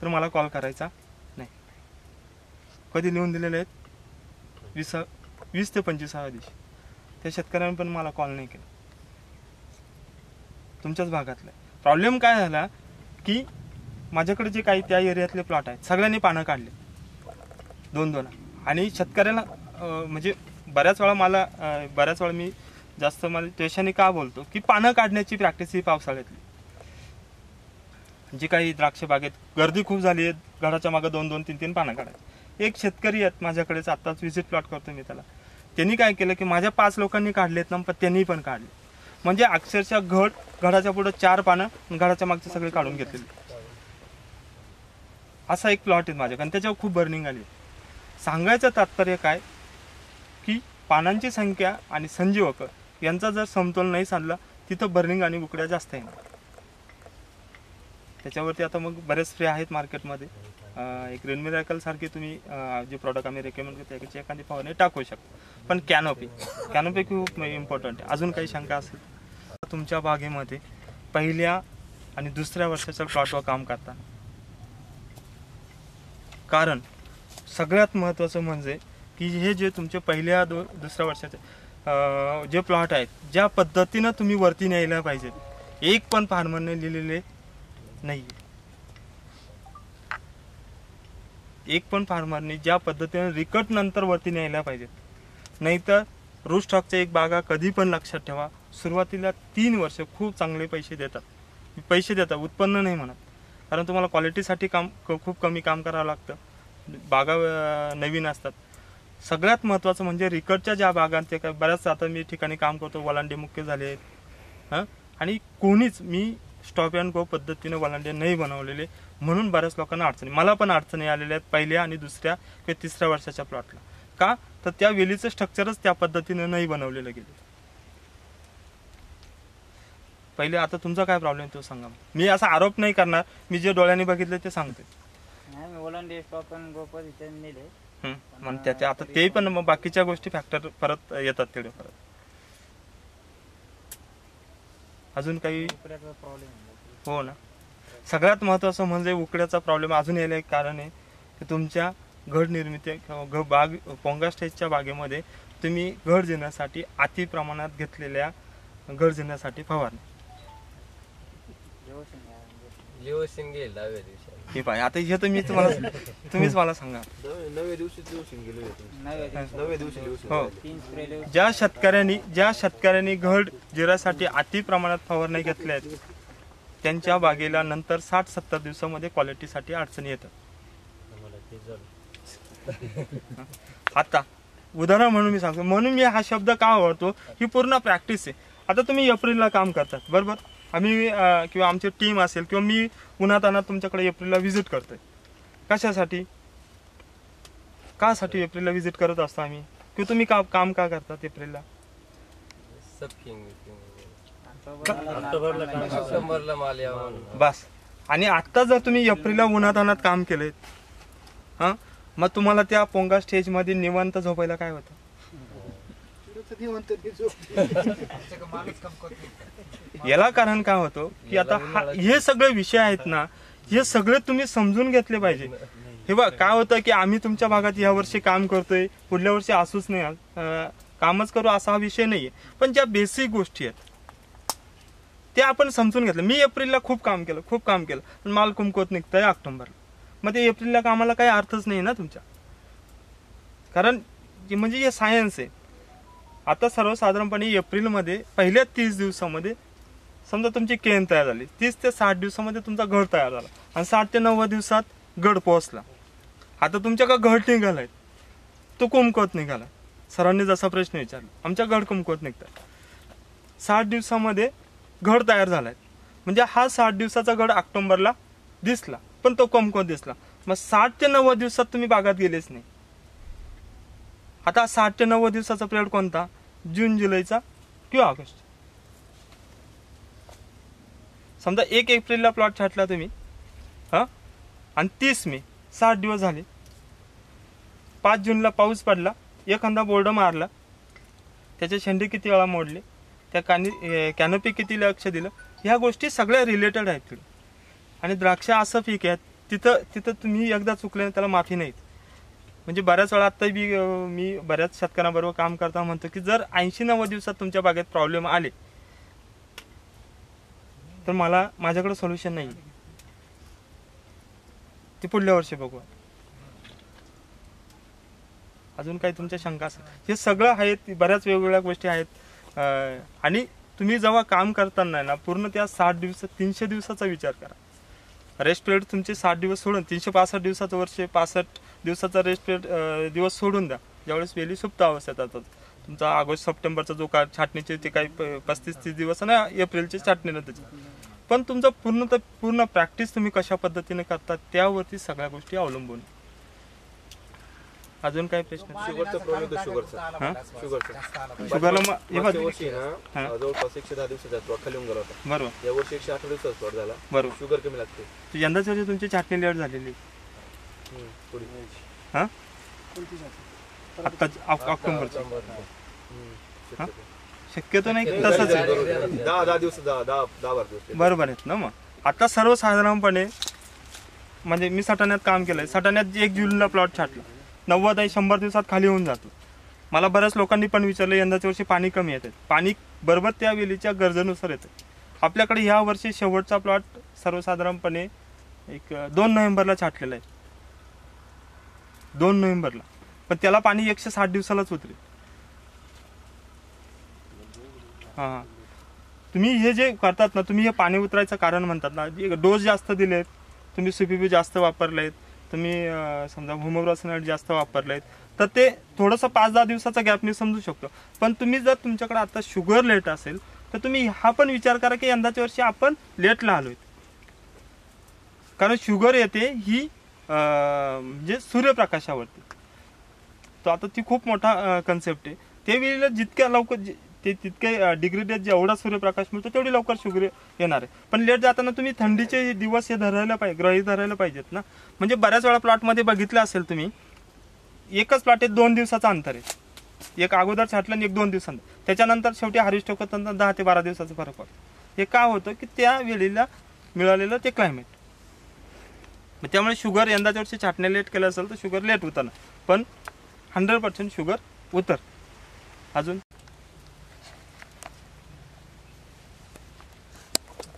तर मला कॉल करायचा नाही. कधी लिहून दिलेले आहेत? 20 ते 25व्या दिवशी. त्या शेतकऱ्याने पण मला कॉल नाही केला. तुमच्याच भागातला प्रॉब्लेम काय झाला की माझ्याकडे जे काही त्या एरियातले प्लॉट आहेत सगळ्यांनी पानं काढले 2-2. आणि शेतकऱ्याला म्हणजे बऱ्याच वेळा मी जास्त मला त्याशाने का बोलतो की पानं काढण्याची प्रॅक्टिस ही पावसाळ्यातली. जी काही द्राक्ष बागेत गर्दी खूप झाली आहे, घराच्या मागं 2-2, 3-3 पानं काढायची. एक शेतकरी आहेत माझ्याकडेच, आत्ताच व्हिजिट प्लॉट करतो मी त्याला. त्यांनी काय केलं की माझ्या 5 लोकांनी काढलेत ना, पण त्यांनी पण काढले. म्हणजे अक्षरशः घराच्या पुढे 4 पानं, घराच्या मागचे सगळे काढून घेतलेले. असा एक प्लॉट आहे माझ्याकडे आणि त्याच्यावर खूप बर्निंग आली. सांगायचं तात्पर्य काय की पानांची संख्या आणि संजीवक यांचा जर समतोल नाही साधला तिथं बर्निंग आणि उकड्या जास्त येणार. त्याच्यावरती आता मग बरेच स्प्रे आहेत मार्केटमध्ये. एक रेन मिरॅकल सारखे तुम्ही जे प्रॉडक्ट आम्ही रेकमेंड करतो त्याची एखादी फवारणी टाकू शकतो. पण कॅनोपी खूप इम्पॉर्टंट आहे. अजून काही शंका असेल? तुमच्या बागेमध्ये पहिल्या आणि दुसऱ्या वर्षाच्या प्लॉटवर काम करता. कारण सगळ्यात महत्त्वाचं म्हणजे की हे जे तुमचे पहिल्या दुसऱ्या वर्षाचे जे प्लॉट आहेत, ज्या पद्धतीनं तुम्ही वरती न्यायला पाहिजेत, एक पण फार्मरने लिहिलेले नाही. एक पण फार्मरने ज्या पद्धतीने रिकट नंतर वरती न्यायला पाहिजेत. नाहीतर रूट स्टॉकच्या एक बागा कधी पण लक्षात ठेवा, सुरुवातीला 3 वर्ष खूप चांगले पैसे देतात, उत्पन्न नाही म्हणत. कारण तुम्हाला क्वालिटीसाठी खूप कमी काम करावं लागतं, बागा नवीन असतात. सगळ्यात महत्त्वाचं म्हणजे रिकटच्या ज्या बागा ते काय बऱ्याच आता मी ठिकाणी काम करतो, वलांडे मुख्य झाले आहेत आणि कोणीच मी स्टॉप अँड गो पद्धतीने वलांडे नाही बनवलेले, म्हणून बऱ्याच लोकांना अडचणी, मला पण अडचणी आलेल्या आहेत पहिल्या आणि दुसऱ्या किंवा तिसऱ्या वर्षाच्या प्लॉटला. का तर त्या वेलीचं स्ट्रक्चरच त्या पद्धतीने नाही बनवलेलं गेलं पहिले. आता तुमचा काय प्रॉब्लेम तो सांगा. मी असा आरोप नाही करणार, मी जे डोळ्यांनी बघितले ते सांगते. म्हणते आता ते पण मग बाकीच्या गोष्टी फॅक्टर परत येतात तेवढे परत. अजून काही हो ना. सगळ्यात महत्त्वाचं म्हणजे उकड्याचा प्रॉब्लेम अजून यायला एक कारण आहे की तुमच्या घड निर्मिती बाग पोंगा स्टेजच्या बागेमध्ये तुम्ही घड देण्यासाठी अति प्रमाणात घेतलेल्या घड देण्यासाठी फवारणी. हे पाहिजे आता हे तर मी तुम्हीच मला सांगा. हो, ज्या शेतकऱ्यांनी घड जिरासाठी अति प्रमाणात फवारणी घेतल्या आहेत त्यांच्या बागेला नंतर 60-70 दिवसामध्ये क्वालिटीसाठी अडचणी येतात. आता उदाहरण म्हणून मी सांगतो, म्हणून मी हा शब्द का आवडतो, ही पूर्ण प्रॅक्टिस आहे. आता तुम्ही एप्रिलला काम करतात बरोबर, आम्ही किंवा आमची टीम असेल किंवा मी उन्हातान्हात तुमच्याकडे एप्रिलला व्हिजिट करतोय. कशासाठी एप्रिलला व्हिजिट करत असतो आम्ही, किंवा तुम्ही काम का करतात एप्रिलला? बस. आणि आता जर तुम्ही एप्रिलला उन्हातान्हात काम केलेत मग तुम्हाला त्या पोंगा स्टेज मध्ये निवांत झोपायला काय होतं? याला कारण काय होतं की आता हे सगळे विषय आहेत ना, हे सगळे तुम्ही समजून घेतले पाहिजे. हे बघ काय होतं की आम्ही तुमच्या भागात या वर्षी काम करतोय, पुढल्या वर्षी असूच नाही कामच करू असा हा विषय नाहीये. पण ज्या बेसिक गोष्टी आहेत त्या आपण समजून घेतलं. मी एप्रिलला खूप काम केलं पण माल कुमकुवत निघतंय ऑक्टोबरला. मग ते एप्रिलला कामाला काही अर्थच नाही ना तुमच्या. कारण म्हणजे हे सायन्स आहे. आता सर्वसाधारणपणे एप्रिलमध्ये पहिल्या 30 दिवसामध्ये समजा तुमची केन तयार झाली, 30 ते 60 दिवसामध्ये तुमचा घड तयार झाला आणि 60 ते 90 दिवसात घड पोहोचला. आता तुमच्याकडे घड निघालाय, तो कुमकुवत निघाला. सरांनी जसा प्रश्न विचारला, आमच्या घड कुमकुवत निघतात. 60 दिवसामध्ये घड तयार झालाय म्हणजे हा 60 दिवसाचा घड ऑक्टोबरला दिसला पण तो कुमकुवत दिसला. मग 60 ते 90 दिवसात तुम्ही बागात गेलेच नाही. आता 60 ते 90 दिवसाचा पिरियड कोणता? जून जुलैचा किंवा ऑगस्ट. समजा 1 एप्रिलला प्लॉट छाटला तुम्ही हां, आणि 30 मे 60 दिवस झाले, 5 जूनला पाऊस पडला, एखादा बोर्ड मारला, त्याचे शेंडे किती वेळा मोडले, त्या कॅनोपी किती लक्ष दिलं, ह्या गोष्टी सगळ्या रिलेटेड आहेत. आणि द्राक्ष असं पीक आहे तिथं तुम्ही एकदा चुकले त्याला माफी नाहीत. म्हणजे बऱ्याच वेळा आता मी बऱ्याच शेतकऱ्यांबरोबर काम करता म्हणतो की जर 80-90 दिवसात तुमच्या बागेत प्रॉब्लेम आले तर माझ्याकडे सोल्युशन नाही, ते पुढल्या वर्षी बघू. अजून काही तुमच्या शंका असेल, हे सगळं आहेत, बऱ्याच वेगवेगळ्या गोष्टी आहेत. आणि तुम्ही जेव्हा काम करताना ना पूर्ण त्या 60 दिवस 300 दिवसाचा विचार करा. रेस्ट पिरियड तुमचे 60 दिवस सोडून 365 दिवसाचं वर्ष 65 दिवसाचा रेस्ट पिरियड दिवस सोडून द्या. ज्यावेळेस वेली सुप्त अवस्थेत येतात तुमचा ऑगस्ट सप्टेंबरचा जो का छाटणीचे ते काही 35-30 दिवस आणि एप्रिलचे छाटणीनं त्याचे, पण तुमचा पूर्ण प्रॅक्टिस तुम्ही कशा पद्धतीने करता त्यावरती सगळ्या गोष्टी अवलंबून. अजून काही प्रश्न? शुगरचा प्रॉब्लेम होतो, शुगरला शुगरला जवळपास 110 दिवसाचा प्लॉट खाली होऊन गेला होता. बरोबर. या वर्षी 108 दिवसाचा प्लॉट झाला. बरोबर. शुगर कमी लागते. यंदाच वर्षी तुमची छाटणी लेट झालेली थोडी. हा आता ऑक्टोबरची शक्यतो नाही, तसंच आहे. 10 दिवस बरोबर आहेत ना. मग आता सर्वसाधारणपणे म्हणजे मी सटाण्यात काम केलंय, सटाण्यात 1 जूनला प्लॉट छाटला, 90-100 दिवसात खाली होऊन जातो. मला बऱ्याच लोकांनी पण विचारलं यंदाच्या वर्षी पाणी कमी येते. पाणी बरोबर त्या वेलीच्या गरजेनुसार येतं. आपल्याकडे ह्या वर्षी शेवटचा प्लॉट सर्वसाधारणपणे 2 नोव्हेंबरला छाटलेला आहे, 2 नोव्हेंबरला, पण त्याला पाणी 160 दिवसालाच उतरेल. हां, तुम्ही हे जे करतात ना, तुम्ही हे पाणी उतरायचं कारण म्हणतात ना, डोस जास्त दिलेत, तुम्ही CPP जास्त वापरलेत, तुम्ही समजा होमोब्रासिनाइड जास्त वापरलेत, तर ते थोडंसं 5-10 दिवसाचा गॅप मी समजू शकतो. पण तुम्ही जर तुमच्याकडे आता शुगर लेट असेल तर तुम्ही हा पण विचार करा की यंदाच्या वर्षी आपण लेटला आलोय. कारण शुगर येते ही म्हणजे सूर्यप्रकाशावरती. तर आता ती खूप मोठा कन्सेप्ट आहे. ते वेळेला जितक्या लवकर ते तितके डिग्रेडेड जेवढा सूर्यप्रकाश मिळतो तेवढी लवकर शुगर येणार आहे. पण लेट जाताना तुम्ही थंडीचे दिवस हे धरायला पाहिजे, गृहीत धरायला पाहिजेत ना. म्हणजे बऱ्याच वेळा प्लॉटमध्ये बघितलं असेल तुम्ही, एकच प्लॉट आहे 2 दिवसाचं अंतर आहे, एक अगोदर छाटलं आणि 1-2 दिवसांनी, त्याच्यानंतर शेवटी हार्वेस्ट होताना 10 ते 12 दिवसाचा फरक पडतो. हे का होतं की त्या वेळेला मिळालेलं ते क्लायमेट. त्यामुळे शुगर यंदाच्या वर्षी छाटण्या लेट केलं असेल तर शुगर लेट होतं ना, पण 100% शुगर उतर. अजून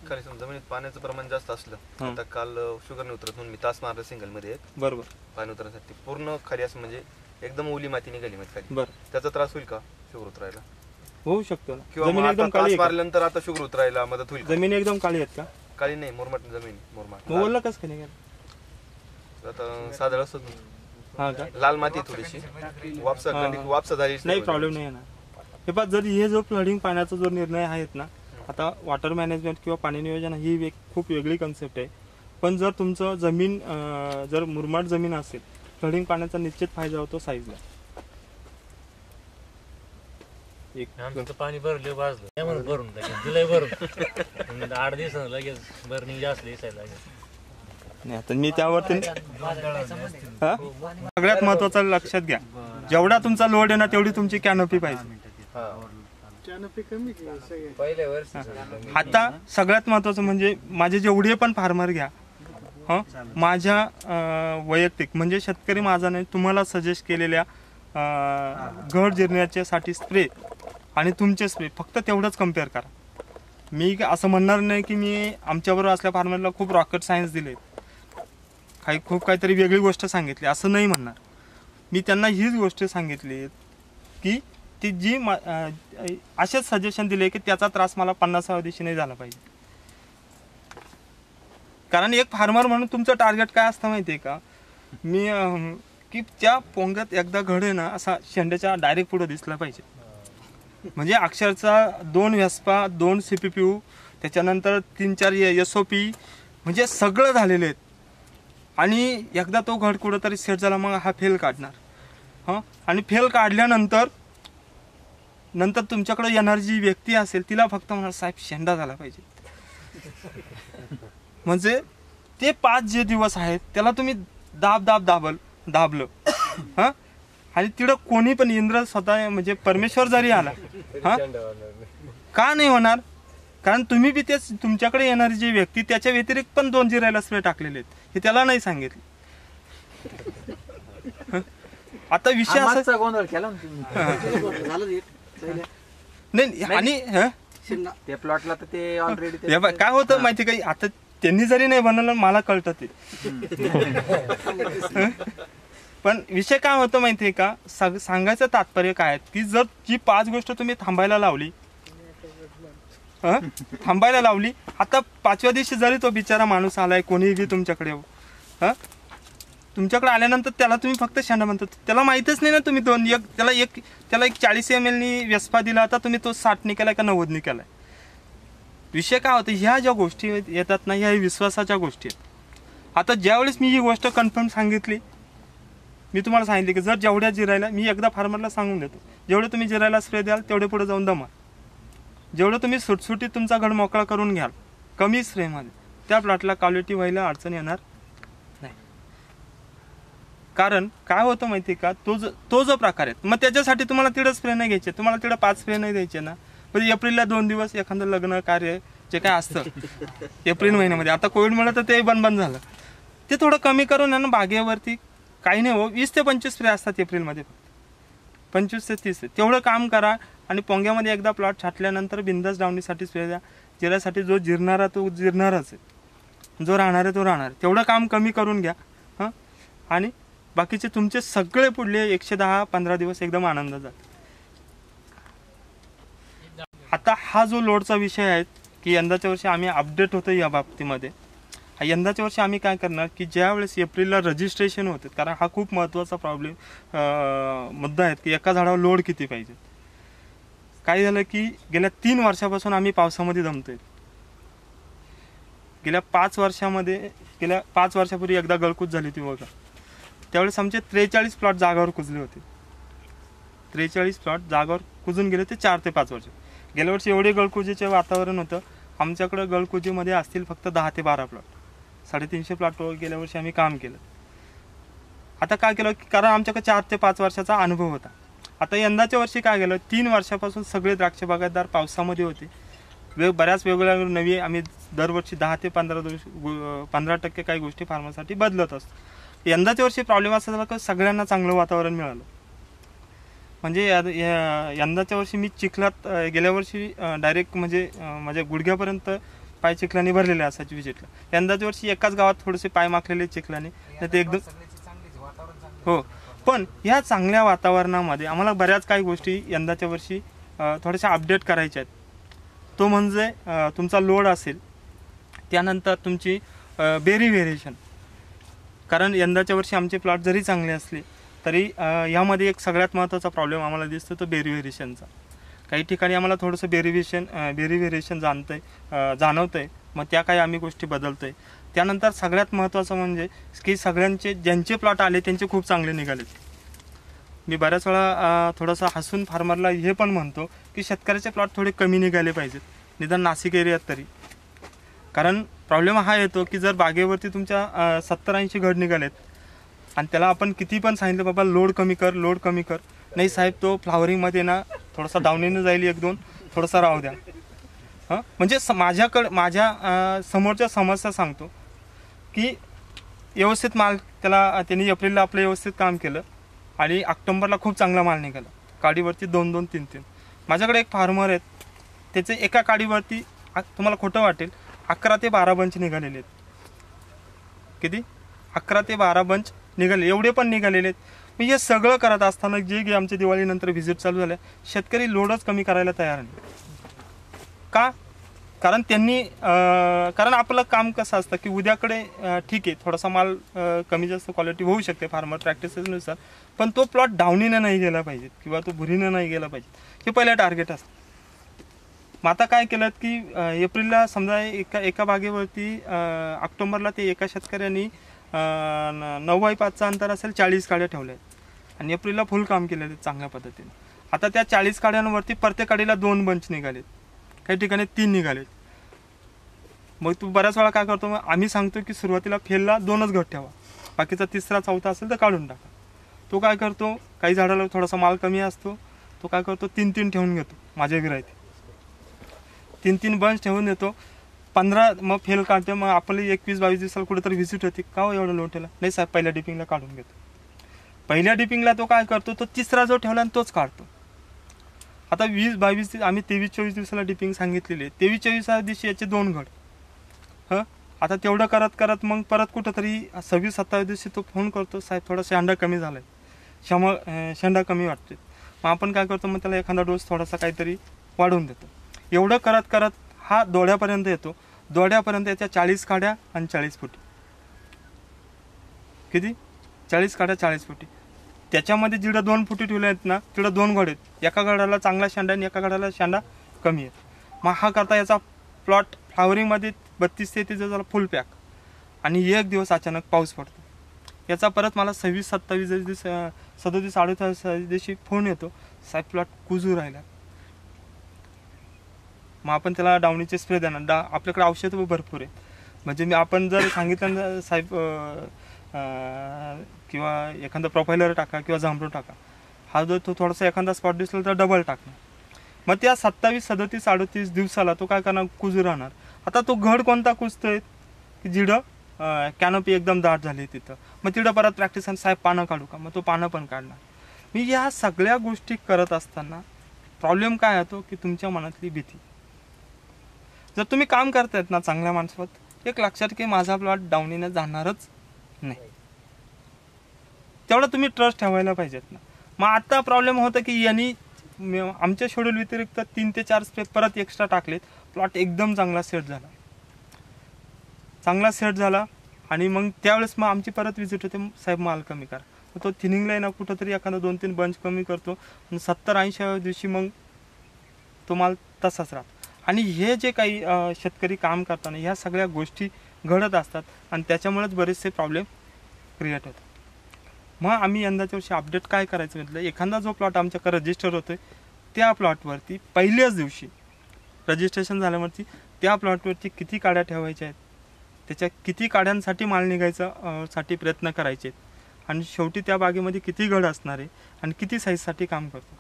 खाली समजा जमिनीत पाण्याचं प्रमाण जास्त असलं, आता काल शुगर नाही उतरत म्हणून मी तास मारलं सिंगल मध्ये, बरोबर, पाणी उतरण्यासाठी पूर्ण खाली असं म्हणजे एकदम ओली माती निघाली मध्ये खाली. बरं, त्याचा त्रास होईल का शुगर उतरायला? होऊ शकतो ना. किंवा जमीन एकदम काळी मारल्यानंतर आता शुगर उतरायला मदत होईल? जमीन एकदम काळी आहेत का? काळी नाही, मुरमाट जमीन, मुरमाट. मोबाईलला कसं काय नाही? आता साधारण असं हा का, लाल माती थोडीशी वापसा झाली नाही, प्रॉब्लेम नाही येणार. हे पहा, जर हे जो फ्लडिंग पाण्याचा जो निर्णय आहेत ना, आता वॉटर मॅनेजमेंट किंवा पाणी नियोजन ही एक खूप वेगळी कन्सेप्ट आहे. पण जर तुमचं जमीन जर मुरमाड जमीन असेल, फ्लडिंग पाण्याचा निश्चित फायदा होतो साईजला. पाणी भरले वाजलं भरून दिलंय भरून 8 दिवसांना लगेच बर्निंग जास्त दिसायला लागेल. नाही, आता मी त्यावरती सगळ्यात महत्वाचं लक्षात घ्या, जेवढा तुमचा लोड आहे ना तेवढी तुमची कॅनोपी पाहिजे. आता सगळ्यात महत्वाचं म्हणजे माझे जेवढे पण फार्मर घ्या, माझ्या वैयक्तिक म्हणजे शेतकरी माझा नाही, तुम्हाला सजेस्ट केलेल्या घड जिरण्याच्यासाठी स्प्रे आणि तुमचे स्प्रे फक्त तेवढंच कम्पेअर करा. मी असं म्हणणार नाही की मी आमच्याबरोबर असल्या फार्मरला खूप रॉकेट सायन्स दिले, खूप काहीतरी वेगळी गोष्ट सांगितली, असं नाही म्हणणार. मी त्यांना हीच गोष्ट सांगितली की ती जी असेच सजेशन दिले की त्याचा त्रास मला 50व्या दिवशी नाही झाला पाहिजे. कारण एक फार्मर म्हणून तुमचं टार्गेट काय असतं माहिती आहे का, मी की त्या पोंग्यात एकदा घड आहे ना असा शेंड्याच्या डायरेक्ट पुढे दिसला पाहिजे. म्हणजे अक्षरचा 2 व्यासपा, 2 CPPU, त्याच्यानंतर 3-4 SOP, म्हणजे सगळं झालेले आहेत. आणि एकदा तो घड कुठंतरी सेट झाला मग हा फेल काढणार. आणि फेल काढल्यानंतर तुमच्याकडे येणारी जी व्यक्ती असेल तिला फक्त म्हणा साहेब शेंडा झाला पाहिजे. म्हणजे ते 5 जे दिवस आहेत त्याला तुम्ही दाबलं हा, आणि तिकडं कोणी पण इंद्र स्वतः म्हणजे परमेश्वर जरी आला हा, का नाही होणार? कारण तुम्ही बी तेच तुमच्याकडे येणारी जी व्यक्ती त्याच्या व्यतिरिक्त पण 2 जिरायला स्प्रे टाकलेले आहेत, हे त्याला नाही सांगितलं. आता विषय असा गोंधळ केला ना तुम्ही. झालं ते पहिल्या. नाही आणि त्या प्लॉटला तर ते ऑलरेडी हे बघ, काय होतं माहिती काही, आता त्यांनी जरी नाही बनवलं मला कळतं ते. पण विषय काय होतं माहितीये का, सांगायचं तात्पर्य काय आहे की जर जी 5 गोष्ट तुम्ही थांबायला लावली, आता 5व्या दिवशी जरी तो बिचारा माणूस आलाय कोणीही बी तुमच्याकडे तुमच्याकडे आल्यानंतर त्याला तुम्ही फक्त शेंडा म्हणतो, त्याला माहितच नाही ना तुम्ही त्याला एक 40 ml नी व्यस्पा दिला, आता तुम्ही तो 60 नि केलाय का 90 नि केलाय. विषय काय होतं, ह्या ज्या गोष्टी येतात ना, ह्या विश्वासाच्या गोष्टी आहेत. आता ज्यावेळेस मी ही गोष्ट कन्फर्म सांगितली, मी तुम्हाला सांगितले की जर जेवढ्या जिरायला, मी एकदा फार्मरला सांगून देतो, जेवढे तुम्ही जिरायला स्प्रे द्याल तेवढे पुढे जाऊन दमा, जेवढं तुम्ही सुटसुटीत तुमचा घड मोकळा करून घ्याल कमी स्प्रेमध्ये, त्या प्लॉटला क्वालिटी व्हायला अडचण येणार नाही. कारण काय होतं माहिती का, तो जो प्रकार आहे, मग त्याच्यासाठी तुम्हाला तिकडे स्प्रे नाही घ्यायचे, तुम्हाला तिकडे 5 स्प्रे नाही द्यायचे ना. म्हणजे एप्रिलला 2 दिवस एखादं लग्न कार्य जे काय असतं एप्रिल महिन्यामध्ये, आता कोविडमुळे तर ते बंद झालं, ते थोडं कमी करून ना बागेवरती काही नाही हो, 20 ते 25 स्प्रे असतात एप्रिलमध्ये, 25 ते 30 तेवढं काम करा. आणि पोंग्यामध्ये एकदा प्लॉट छाटल्यानंतर बिंदास डावणीसाठी स्प्रे द्या. जिरासाठी जो जिरणारा तो जिरणारच आहे, जो राहणार आहे तो राहणार, तेवढं काम कमी करून घ्या हां. आणि बाकीचे तुमचे सगळे पुढले 110-15 दिवस एकदम आनंद जात. आता हा जो लोडचा विषय आहे की यंदाच्या वर्षी आम्ही अपडेट होतो या बाबतीमध्ये. यंदाच्या वर्षी आम्ही काय करणार की ज्या वेळेस एप्रिलला रजिस्ट्रेशन होते, कारण हा खूप महत्त्वाचा मुद्दा आहे की एका झाडावर लोड किती पाहिजे. काय झालं की गेल्या 3 वर्षापासून आम्ही पावसामध्ये दमतोय. गेल्या 5 वर्षापूर्वी एकदा गळकूज झाली होती बघा, त्यावेळेस आमचे 43 प्लॉट जागावर कुजले होते. 43 प्लॉट जागावर कुजून गेले ते 4 ते 5 वर्ष. गेल्या वर्षी एवढे गळकुजीचे वातावरण होतं, आमच्याकडं गळकुजीमध्ये असतील फक्त 10 ते 12 प्लॉट, 350 प्लॉटवर गेल्या वर्षी आम्ही काम केलं. आता काय केलं, कारण आमच्याकडे 4 ते 5 वर्षाचा अनुभव होता. आता यंदाच्या वर्षी काय केलं, 3 वर्षापासून सगळे द्राक्ष बागायतदार पावसामध्ये होते. बऱ्याच वेगवेगळ्या नवी आम्ही दरवर्षी 10 ते 15% काही गोष्टी फार्मरसाठी बदलत असतो. यंदाच्या वर्षी प्रॉब्लेम असा झाला की सगळ्यांना चांगलं वातावरण मिळालं. म्हणजे यंदाच्या वर्षी मी चिखलात, गेल्या वर्षी डायरेक्ट म्हणजे माझ्या गुडघ्यापर्यंत पाय चिखलाने भरलेले असायचे विजिटला. यंदाच्या वर्षी एकाच गावात थोडेसे पाय माखलेले चिखलाने, ते एकदम हो. पण ह्या चांगल्या वातावरणामध्ये आम्हाला बऱ्याच काही गोष्टी यंदाच्या वर्षी थोड्याशा अपडेट करायच्या आहेत. तो म्हणजे तुमचा लोड असेल, त्यानंतर तुमची बेरी व्हेरिएशन. कारण यंदाच्या वर्षी आमचे प्लॉट जरी चांगले असले तरी यामध्ये एक सगळ्यात महत्त्वाचा प्रॉब्लेम आम्हाला दिसतो तो बेरी व्हेरिएशनचा. काही ठिकाणी आम्हाला थोडंसं बेरी व्हेरिएशन जाणवतं आहे, मग त्या काही आम्ही गोष्टी बदलतो आहे. त्यानंतर सगळ्यात महत्त्वाचं म्हणजे की ज्यांचे प्लॉट आले त्यांचे खूप चांगले निघाले. मी बऱ्याच वेळा थोडंसं हसून फार्मरला हे पण म्हणतो की शेतकऱ्याचे प्लॉट थोडे कमी निघाले पाहिजेत, निदान नाशिक एरियात तरी. कारण प्रॉब्लेम हा येतो की जर बागेवरती तुमच्या 70-80 घड निघालेत आणि त्याला आपण किती पण सांगितलं बाबा लोड कमी कर, नाही साहेब तो फ्लावरिंगमध्ये ना थोडासा डाऊनीनं जाईल, 1-2 थोडासा राहू द्या. हां, म्हणजे माझ्या समोरच्या समस्या सांगतो की व्यवस्थित माल त्यांनी एप्रिलला आपलं व्यवस्थित काम केलं आणि ऑक्टोबरला खूप चांगला माल निघाला. काडीवरती 2-2, 3-3. माझ्याकडे एक फार्मर आहेत, त्याचे एका काडीवरती तुम्हाला खोटं वाटेल 11 ते 12 बंच निघालेले आहेत. किती? 11 ते 12 बंच निघाले, एवढे पण निघालेले आहेत. मी हे सगळं करत असताना जे आमच्या दिवाळीनंतर व्हिजिट चालू झाल्या, शेतकरी लोडच कमी करायला तयार नाही. का? कारण आपलं काम कसं असतं की उद्याकडे ठीक आहे थोडासा माल कमी जास्त क्वालिटी होऊ शकते फार्मर प्रॅक्टिसेसनुसार, पण तो प्लॉट डाऊनीनं नाही गेला पाहिजे किंवा तो भुरीनं नाही गेला पाहिजे, हे पहिलं टार्गेट असतं. मग आता काय केलं की एप्रिलला समजा एका बागेवरती ऑक्टोबरला ते एका शेतकऱ्यांनी 9x5चं अंतर असेल 40 काड्या ठेवल्या आहेत आणि एप्रिलला फुल काम केलेलं आहे चांगल्या पद्धतीने. आता त्या 40 काड्यांवरती प्रत्येक काडीला 2 बंच निघालेत, काही ठिकाणी 3 निघालेत. मग तू बऱ्याच वेळा काय करतो, मग आम्ही सांगतो की सुरुवातीला फेलला 2च घट ठेवा, बाकीचा 3रा 4था असेल तर काढून टाका. तो काय करतो, काही झाडाला थोडासा माल कमी असतो, तो काय करतो 3 ठेवून घेतो. माझ्या गिराईत 3 बंच ठेवून देतो. 15 मग फेल काढते. मग आपली 21-22 दिवसाला कुठेतरी व्हिजिट होती, का हो एवढं लोन ठेवला, नाही साहेब पहिल्या डिपिंगला काढून घेतो. पहिल्या डिपिंगला तो काय करतो, तो 3रा जो ठेवला तोच काढतो. आता 20-22 आम्ही 23-24 दिवसाला डिपिंग सांगितलेली आहे. 23-24 दिवशी याचे 2 घड. आता तेवढं करत करत मग परत कुठंतरी 26-27 दिवशी तो फोन करतो, साहेब थोडा शेंडा कमी झाला आहे, शेंडा कमी वाटते. मग आपण काय करतो, मग त्याला एखादा डोस थोडासा काहीतरी वाढवून देतो. एवढं करत करत हा दोड्यापर्यंत येतो. दोड्यापर्यंत याच्या 40 काड्या आणि 40 फुटी. किती? 40 काड्या 40 फुटी. त्याच्यामध्ये जिडं 2 फुटी ठेवले आहेत ना, तिकडं 2 घड आहेत. एका घडाला चांगला शेंडा आणि एका घडाला शेंडा कमी आहे. मग हा करता याचा प्लॉट फ्लावरिंगमध्ये 32 ते 33 दिवसाला फुल पॅक. आणि एक दिवस अचानक पाऊस पडतो. याचा परत मला 26-27 दिवस 37-38 दिवशी फोन येतो, साहेब प्लॉट कुजू राहिला. मग आपण त्याला डावणीचे स्प्रे देणार. आपल्याकडे औषध भरपूर आहे. म्हणजे आपण जर सांगितलं साहेब किंवा एखादा प्रोफायलर टाका किंवा झांबरू टाका, हा जर तो थोडासा एखादा स्पॉट दिसला तर डबल टाकणार. मग त्या 27-37-38 दिवसाला तो काय करणार, कुजू राहणार. आता तो घड कोणता कुजतोय की जिडं कॅनोपी एकदम दाट झाली तिथं. मग तिथं परत प्रॅक्टिस आणि साहेब पानं काढू का, मग तो पानं पण काढणार. मी या सगळ्या गोष्टी करत असताना प्रॉब्लेम काय येतो की तुमच्या मनातली भीती. जर तुम्ही काम करतायत ना चांगल्या माणसात, एक लक्षात की माझा प्लॉट डाऊनीने जाणारच नाही, तेवढा तुम्ही ट्रस्ट ठेवायला पाहिजेत ना. मग आता प्रॉब्लेम होतं की यांनी आमच्या शेड्यूल व्यतिरिक्त 3 ते 4 स्प्रे परत एक्स्ट्रा टाकलेत. प्लॉट एकदम चांगला सेट झाला. आणि मग त्यावेळेस मग आमची परत व्हिजिट होते, साहेब माल कमी करा. तो थिनिंगला ना कुठंतरी एखादा 2-3 बंच कमी करतो आणि 70-80 दिवशी मग तो माल तसाच राहतो. आणि हे जे काही शेतकरी काम करताना ह्या सगळ्या गोष्टी घडत असतात आणि त्याच्यामुळेच बरेचसे प्रॉब्लेम क्रिएट होतात. मग आम्ही यंदाच्या वर्षी अपडेट काय करायचं म्हटलं, एखादा जो प्लॉट आमच्याकडे रजिस्टर होतोय त्या प्लॉटवरती पहिल्याच दिवशी रजिस्ट्रेशन झाल्यावरती त्या प्लॉटवरती किती काड्या ठेवायच्या आहेत, त्याच्या किती काड्यांसाठी माल निघायचा साठी प्रयत्न करायचे आहेत, आणि शेवटी त्या बागेमध्ये किती घड असणार आहे आणि किती साईजसाठी काम करतो.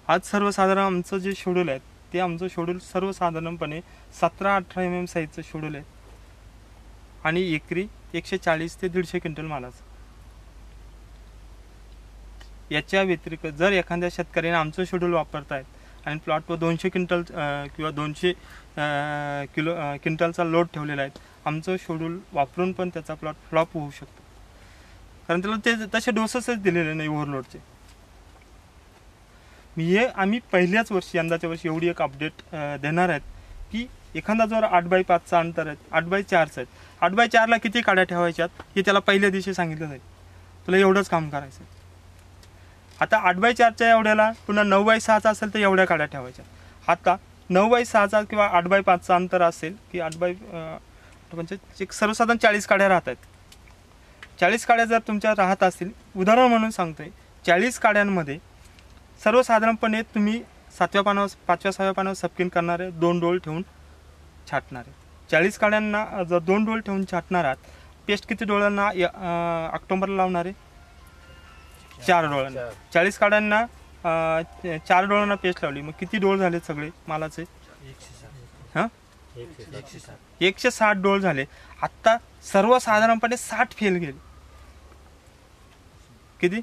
आज सर्वसाधारण आमचं जे शेड्यूल आहे ते आमचं शेड्यूल सर्वसाधारणपणे 17-18 mm साईजचं शेड्यूल आहे आणि एकरी 140 ते 150 क्विंटल मालाचं. याच्या व्यतिरिक्त जर एखाद्या शेतकऱ्याने आमचं शेड्यूल वापरतायत आणि प्लॉटवर 200 क्विंटल किंवा 200 क्विंटलचा लोड ठेवलेला आहे, आमचं शेड्यूल वापरून पण त्याचा प्लॉट फ्लॉप होऊ शकतो, कारण त्याला ते तसे डोसेसच दिलेले नाही ओव्हरलोडचे. हे आम्ही पहिल्याच वर्षी यंदाच्या वर्षी एवढी एक अपडेट देणार आहेत की एखादा जर 8x5चा अंतर आहे, 8x4चा आहे, 8x4ला किती काड्या ठेवायच्यात हे त्याला पहिल्या दिवशी सांगितलं जाईल, तुला एवढंच काम करायचं आहे. आता 8x4च्या एवढ्याला पुन्हा 9x6चा असेल तर एवढ्या काड्या ठेवायच्या. आता 9x6चा किंवा 8x5चा अंतर असेल की 8x म्हणजे एक सर्वसाधारण 40 काड्या राहतात. 40 काड्या जर तुमच्या राहत असतील, उदाहरण म्हणून सांगतोय, 40 काड्यांमध्ये सर्वसाधारणपणे तुम्ही 7व्या पानावर 5व्या-6व्या पानावर सपकिन करणारे 2 डोल ठेवून छाटणारे. 40 काड्यांना जर 2 डोल ठेवून छाटणार आहात, पेस्ट किती डोळ्यांना ऑक्टोबरला लावणारे? 4 डोळ्यांना. 40 काड्यांना 4 डोळ्यांना पेस्ट लावली, मग किती डोळ झाले सगळे मालाचे? 160 डोळ झाले. आत्ता सर्वसाधारणपणे 60 फेल गेले. किती?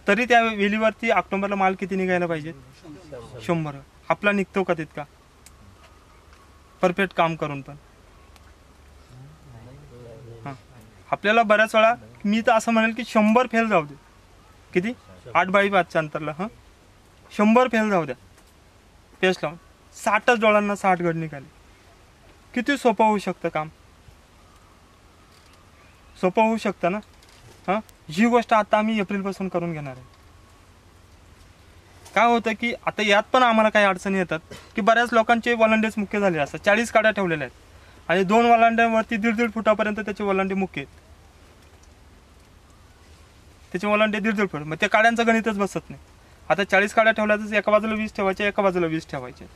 तरी त्या वेलीवरती ऑक्टोबरला माल किती निघायला पाहिजे? 100. आपला निघतो का तितका परफेक्ट काम करून पण? आपल्याला बऱ्याच वेळा मी तर असं म्हणेल की 100 फेल जाऊ दे. किती? 8x5च्या अंतरला 100 फेल जाऊ द्या पेस्ट लावून, 60च डोळ्यांना 60 घड निघाले. किती सोपं होऊ शकतं काम? सोपं होऊ शकतं ना. ही गोष्ट आता आम्ही एप्रिलपासून करून घेणार आहे. काय होतं की आता यात पण आम्हाला काही अडचणी येतात की बऱ्याच लोकांचे वलांडेच मुख्य झाले असतात. 40 काड्या ठेवलेल्या आहेत आणि 2 वलांड्यांवरती 1.5 फुटापर्यंत त्याचे वलांडे मुख्य आहेत. त्याचे वलांडे 1.5 फूट, मग त्या काड्यांचं गणितच बसत नाही. आता 40 काड्या ठेवल्या तर एका बाजूला 20 ठेवायच्या, एका बाजूला 20 ठेवायचे.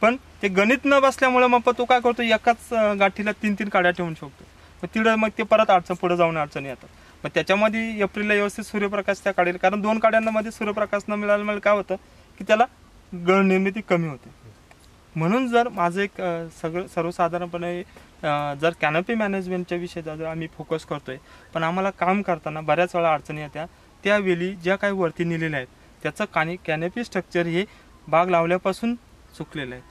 पण ते गणित न बसल्यामुळे मग तो काय करतो, एकाच गाठीला 3-3 काड्या ठेवून शकतो. मग तिकडं मग ते परत पुढे जाऊन अडचणी येतात. मग त्याच्यामध्ये एप्रिलला व्यवस्थित सूर्यप्रकाश त्या काढेल, कारण 2 काड्यांमध्ये सूर्यप्रकाश न मिळाल्यामुळे काय होतं की त्याला गळ निर्मिती कमी होते. म्हणून जर माझं एक सर्वसाधारणपणे जर कॅनोपी मॅनेजमेंटच्या विषयी जर आम्ही फोकस करतोय, पण आम्हाला काम करताना बऱ्याच वेळा अडचणी येत्या. त्यावेळी ज्या काही वरती नेलेल्या आहेत त्याचं कॅनोपी स्ट्रक्चर हे बाग लावल्यापासून चुकलेलं आहे.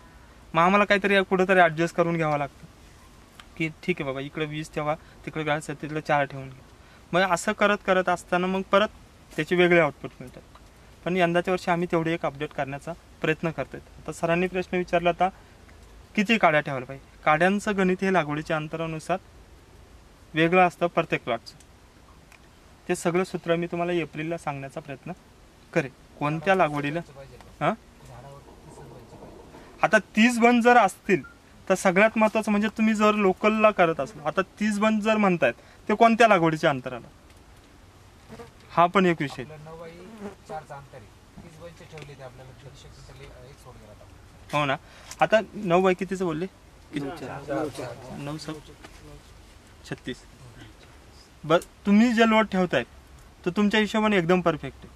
मग आम्हाला काहीतरी कुठंतरी ॲडजस्ट करून घ्यावं लागतं की ठीक आहे बाबा, इकडे 20 ठेवा, तिकडे घ्यायचं तिकडे 4 ठेवून घ्या. मग असं करत असताना मग परत त्याचे वेगळे आउटपुट मिळतात. पण यंदाच्या वर्षी आम्ही तेवढे एक अपडेट करण्याचा प्रयत्न करतोय. आता सरांनी प्रश्न विचारला होता किती काड्या ठेवायला पाहिजे. काड्यांचं गणित हे लागवडीच्या अंतरानुसार वेगळं असतं प्रत्येक प्लॉटचं. ते सगळं सूत्र मी तुम्हाला एप्रिलला सांगण्याचा प्रयत्न करेन. कोणत्या लागवडीला हां आता 30 बंद जर असतील तर सगळ्यात महत्त्वाचं म्हणजे तुम्ही जर लोकलला करत असाल, आता 30 बंद जर म्हणतायत ते कोणत्या लागवडीच्या अंतराला, हा पण एक विषय. हो ना. आता 9 बाय कितीचं बोलले, 9-36. तुम्ही जे लोड ठेवताय तो तुमच्या हिशोबाने एकदम परफेक्ट आहे.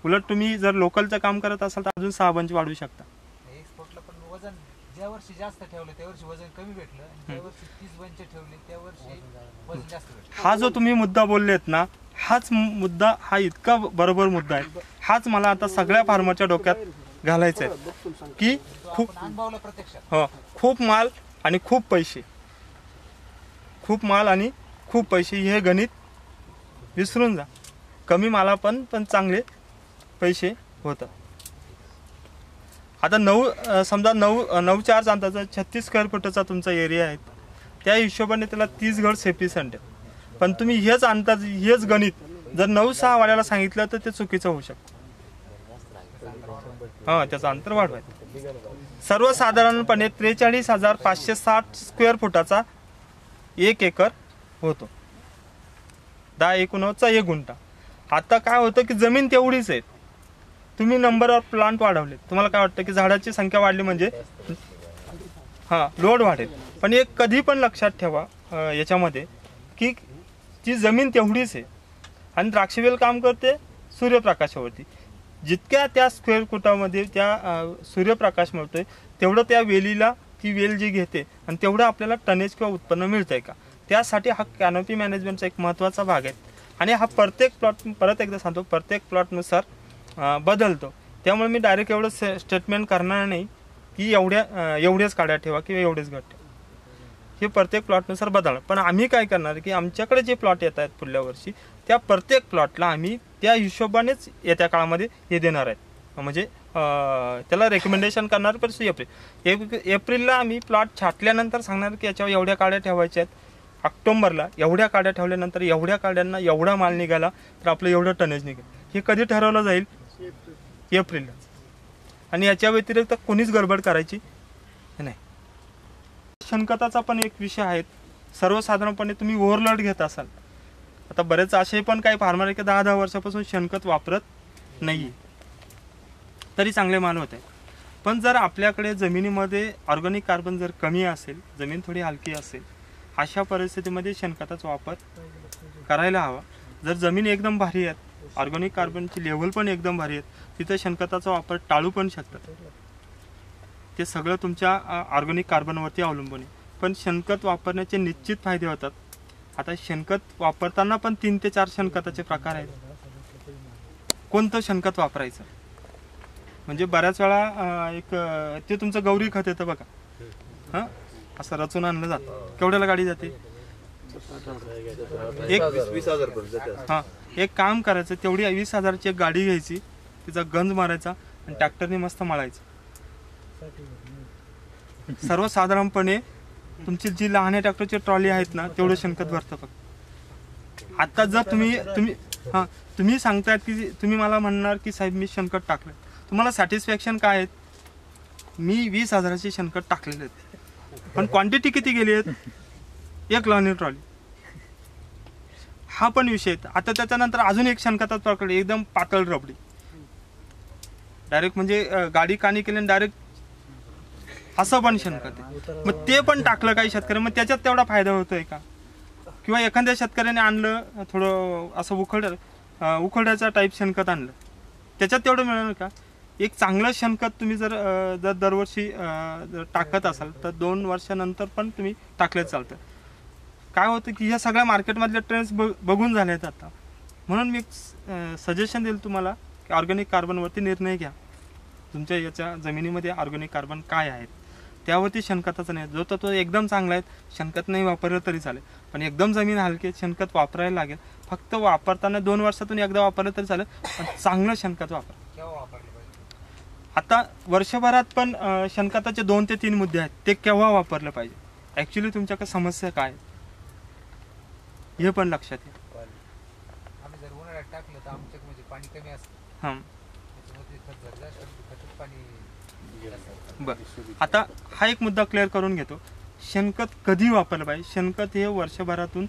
उलट तुम्ही जर लोकलचं काम करत असाल तर अजून 6 बंच वाढवू शकता. एक्सपोर्टला पण वजन ज्या वर्षी जास्त ठेवलं त्या वर्षी वजन कमी भेटलं, आणि ज्या वर्षी 30 बंच ठेवले त्या वर्षी वजन जास्त भेटलं. हा जो तुम्ही मुद्दा बोललेत ना, हाच मुद्दा हा इतका बरोबर मुद्दा आहे. हाच मला आता सगळ्या फार्मरच्या डोक्यात घालायचं आहे की खूप अनुभवलं प्रत्यक्षात. हो, खूप माल आणि खूप पैसे, खूप माल आणि खूप पैसे हे गणित विसरून जा. कमी माला पण चांगले पैसे होतात. आता 9-4 अंदाजा 36 स्क्वेअर फुटाचा तुमचा एरिया आहे, त्या हिशोबाने त्याला 30 घड सेफिशियंट आहे. पण तुम्ही हेच गणित जर 9-6 वाड्याला सांगितलं तर ते चुकीचं होऊ शकतं. हां, त्याचं अंतर वाढवायचं. सर्वसाधारणपणे 43,560 स्क्वेअर फुटाचा 1 एकर होतो. 10 एकूणचा 1 गुंठा. आता काय होतं की जमीन तेवढीच आहे, तुम्ही नंबर ऑफ प्लांट वाढवले, तुम्हाला काय वाटतं की झाडाची संख्या वाढली म्हणजे लोड वाढेल. पण एक कधी पण लक्षात ठेवा याच्यामध्ये की ती जमीन तेवढीच आहे आणि द्राक्षवेल काम करते सूर्यप्रकाशावरती. जितक्या त्या स्क्वेअर फुटामध्ये त्या सूर्यप्रकाश मिळतोय तेवढं त्या वेलीला ती वेल जी घेते आणि तेवढं आपल्याला टनेज किंवा उत्पन्न मिळतंय का, त्यासाठी हा कॅनोपी मॅनेजमेंटचा एक महत्त्वाचा भाग आहे. आणि हा प्रत्येक प्लॉट, परत एकदा सांगतो, प्रत्येक प्लॉटनुसार बदलतो. त्यामुळे मी डायरेक्ट एवढं स्टेटमेंट करणार नाही की एवढेच काड्या ठेवा किंवा एवढेच गट ठेवा. हे प्रत्येक प्लॉटनुसार बदलणार. पण आम्ही काय करणार की आमच्याकडे जे प्लॉट येत आहेत पुढल्या वर्षी त्या प्रत्येक प्लॉटला आम्ही त्या हिशोबानेच येत्या काळामध्ये हे देणार आहेत. म्हणजे त्याला रेकमेंडेशन करणार. पण एप्रिलला आम्ही प्लॉट छाटल्यानंतर सांगणार की याच्यावर एवढ्या काड्या ठेवायच्या आहेत. ऑक्टोबरला एवढ्या काड्या ठेवल्यानंतर एवढ्या काड्यांना एवढा माल निघाला तर आपलं एवढं टनेज निघेल. हे कधी ठरवलं जाईल? एप्रिलला. आणि याच्या व्यतिरिक्त कोणीच गडबड करायची नाही. शेणखताचा पण एक विषय आहे. सर्वसाधारणपणे तुम्ही ओव्हरलोड घेत असाल, आता बरेच असे पण काही फार्मर आहे की 10-10 वर्षापासून शेणखत वापरत नाही तरी चांगले माल होत आहे. पण जर आपल्याकडे जमिनीमध्ये ऑर्गॅनिक कार्बन जर कमी असेल, जमीन थोडी हलकी असेल, अशा परिस्थितीमध्ये शेणखताचा वापर करायला हवा. जर जमीन एकदम भारी आहे, ऑर्गॅनिक कार्बनची लेवल पण एकदम भारी आहेत, तिथं शेणखताचा वापर टाळू पण शकतात. ते सगळं तुमच्या ऑर्गॅनिक कार्बनवरती अवलंबून आहे. पण शेणखत वापरण्याचे निश्चित फायदे होतात. आता शेणखत वापरताना पण 3 ते 4 शेणखताचे प्रकार आहेत. कोणतं शेणखत वापरायचं म्हणजे बऱ्याच वेळा ते तुमचं गौरी खत येतं बघा, हां, असं रचून आणलं जातं. केवढ्याला गाडी जाते? 20,000. हां, एक काम करायचं, तेवढी 20,000ची एक गाडी घ्यायची, तिचा गंज मारायचा आणि ट्रॅक्टरने मस्त मळायचं. सर्वसाधारणपणे तुमची जी लहान ट्रॅक्टरची ट्रॉली आहेत ना तेवढं शेणखत भरतं फक्त. आता जर तुम्ही सांगतायत की तुम्ही मला म्हणणार की साहेब मी शेणखत टाकलं, तुम्हाला सॅटिस्फॅक्शन काय आहे? मी 20,000चे शेणखत टाकलेले आहेत, पण क्वांटिटी किती गेली आहेत? 1 लहान ट्रॉली. हा पण विषय आहे. आता त्याच्यानंतर अजून एक शेणखतात प्रकार एकदम पातळ रबडी, डायरेक्ट म्हणजे गाडी कानी केली डायरेक्ट असं पण शेणखत आहे. मग ते पण टाकलं काही शेतकरी, मग त्याच्यात तेवढा फायदा होतोय का? किंवा एखाद्या शेतकऱ्याने आणलं थोडं असं उखड्याचा टाईप शेणखत आणलं, त्याच्यात तेवढं मिळणार का? एक चांगलं शेणखत तुम्ही जर दरवर्षी जर टाकत असाल तर 2 वर्षानंतर पण तुम्ही टाकलेच चालतं. काय होतं की ह्या सगळ्या मार्केटमधल्या ट्रेंड्स बघून झाले आहेत आता. म्हणून मी सजेशन देईल तुम्हाला की ऑर्गॅनिक कार्बनवरती निर्णय घ्या. तुमच्या याच्या जमिनीमध्ये ऑर्गॅनिक कार्बन काय आहेत त्यावरती शेणखताचा नाही. जो तो एकदम चांगला आहे, शेणखत नाही वापरलं तरी चालेल, पण एकदम जमीन हलकी शेणखत वापरायला लागेल. फक्त वापरताना 2 वर्षातून एकदा वापरलं तरी चालेल, पण चांगलं शेणखत वापर. केव्हा वापरलं पाहिजे? आता वर्षभरात पण शेणखताचे 2 ते 3 मुद्दे आहेत, ते केव्हा वापरलं पाहिजे, ॲक्च्युली तुमच्याकडे समस्या काय हे पण लक्षात घ्या. आम्ही जर उन्हाळ्यात टाकलं तर आमच्याकडे म्हणजे पाणी कमी असतं, हां त्याच्यामध्ये खत जर जास्त खतच पाणी जास्त. बरं, आता हा एक मुद्दा क्लिअर करून घेतो. शेणखत कधी वापरलं पाहिजे? शेणखत हे वर्षभरातून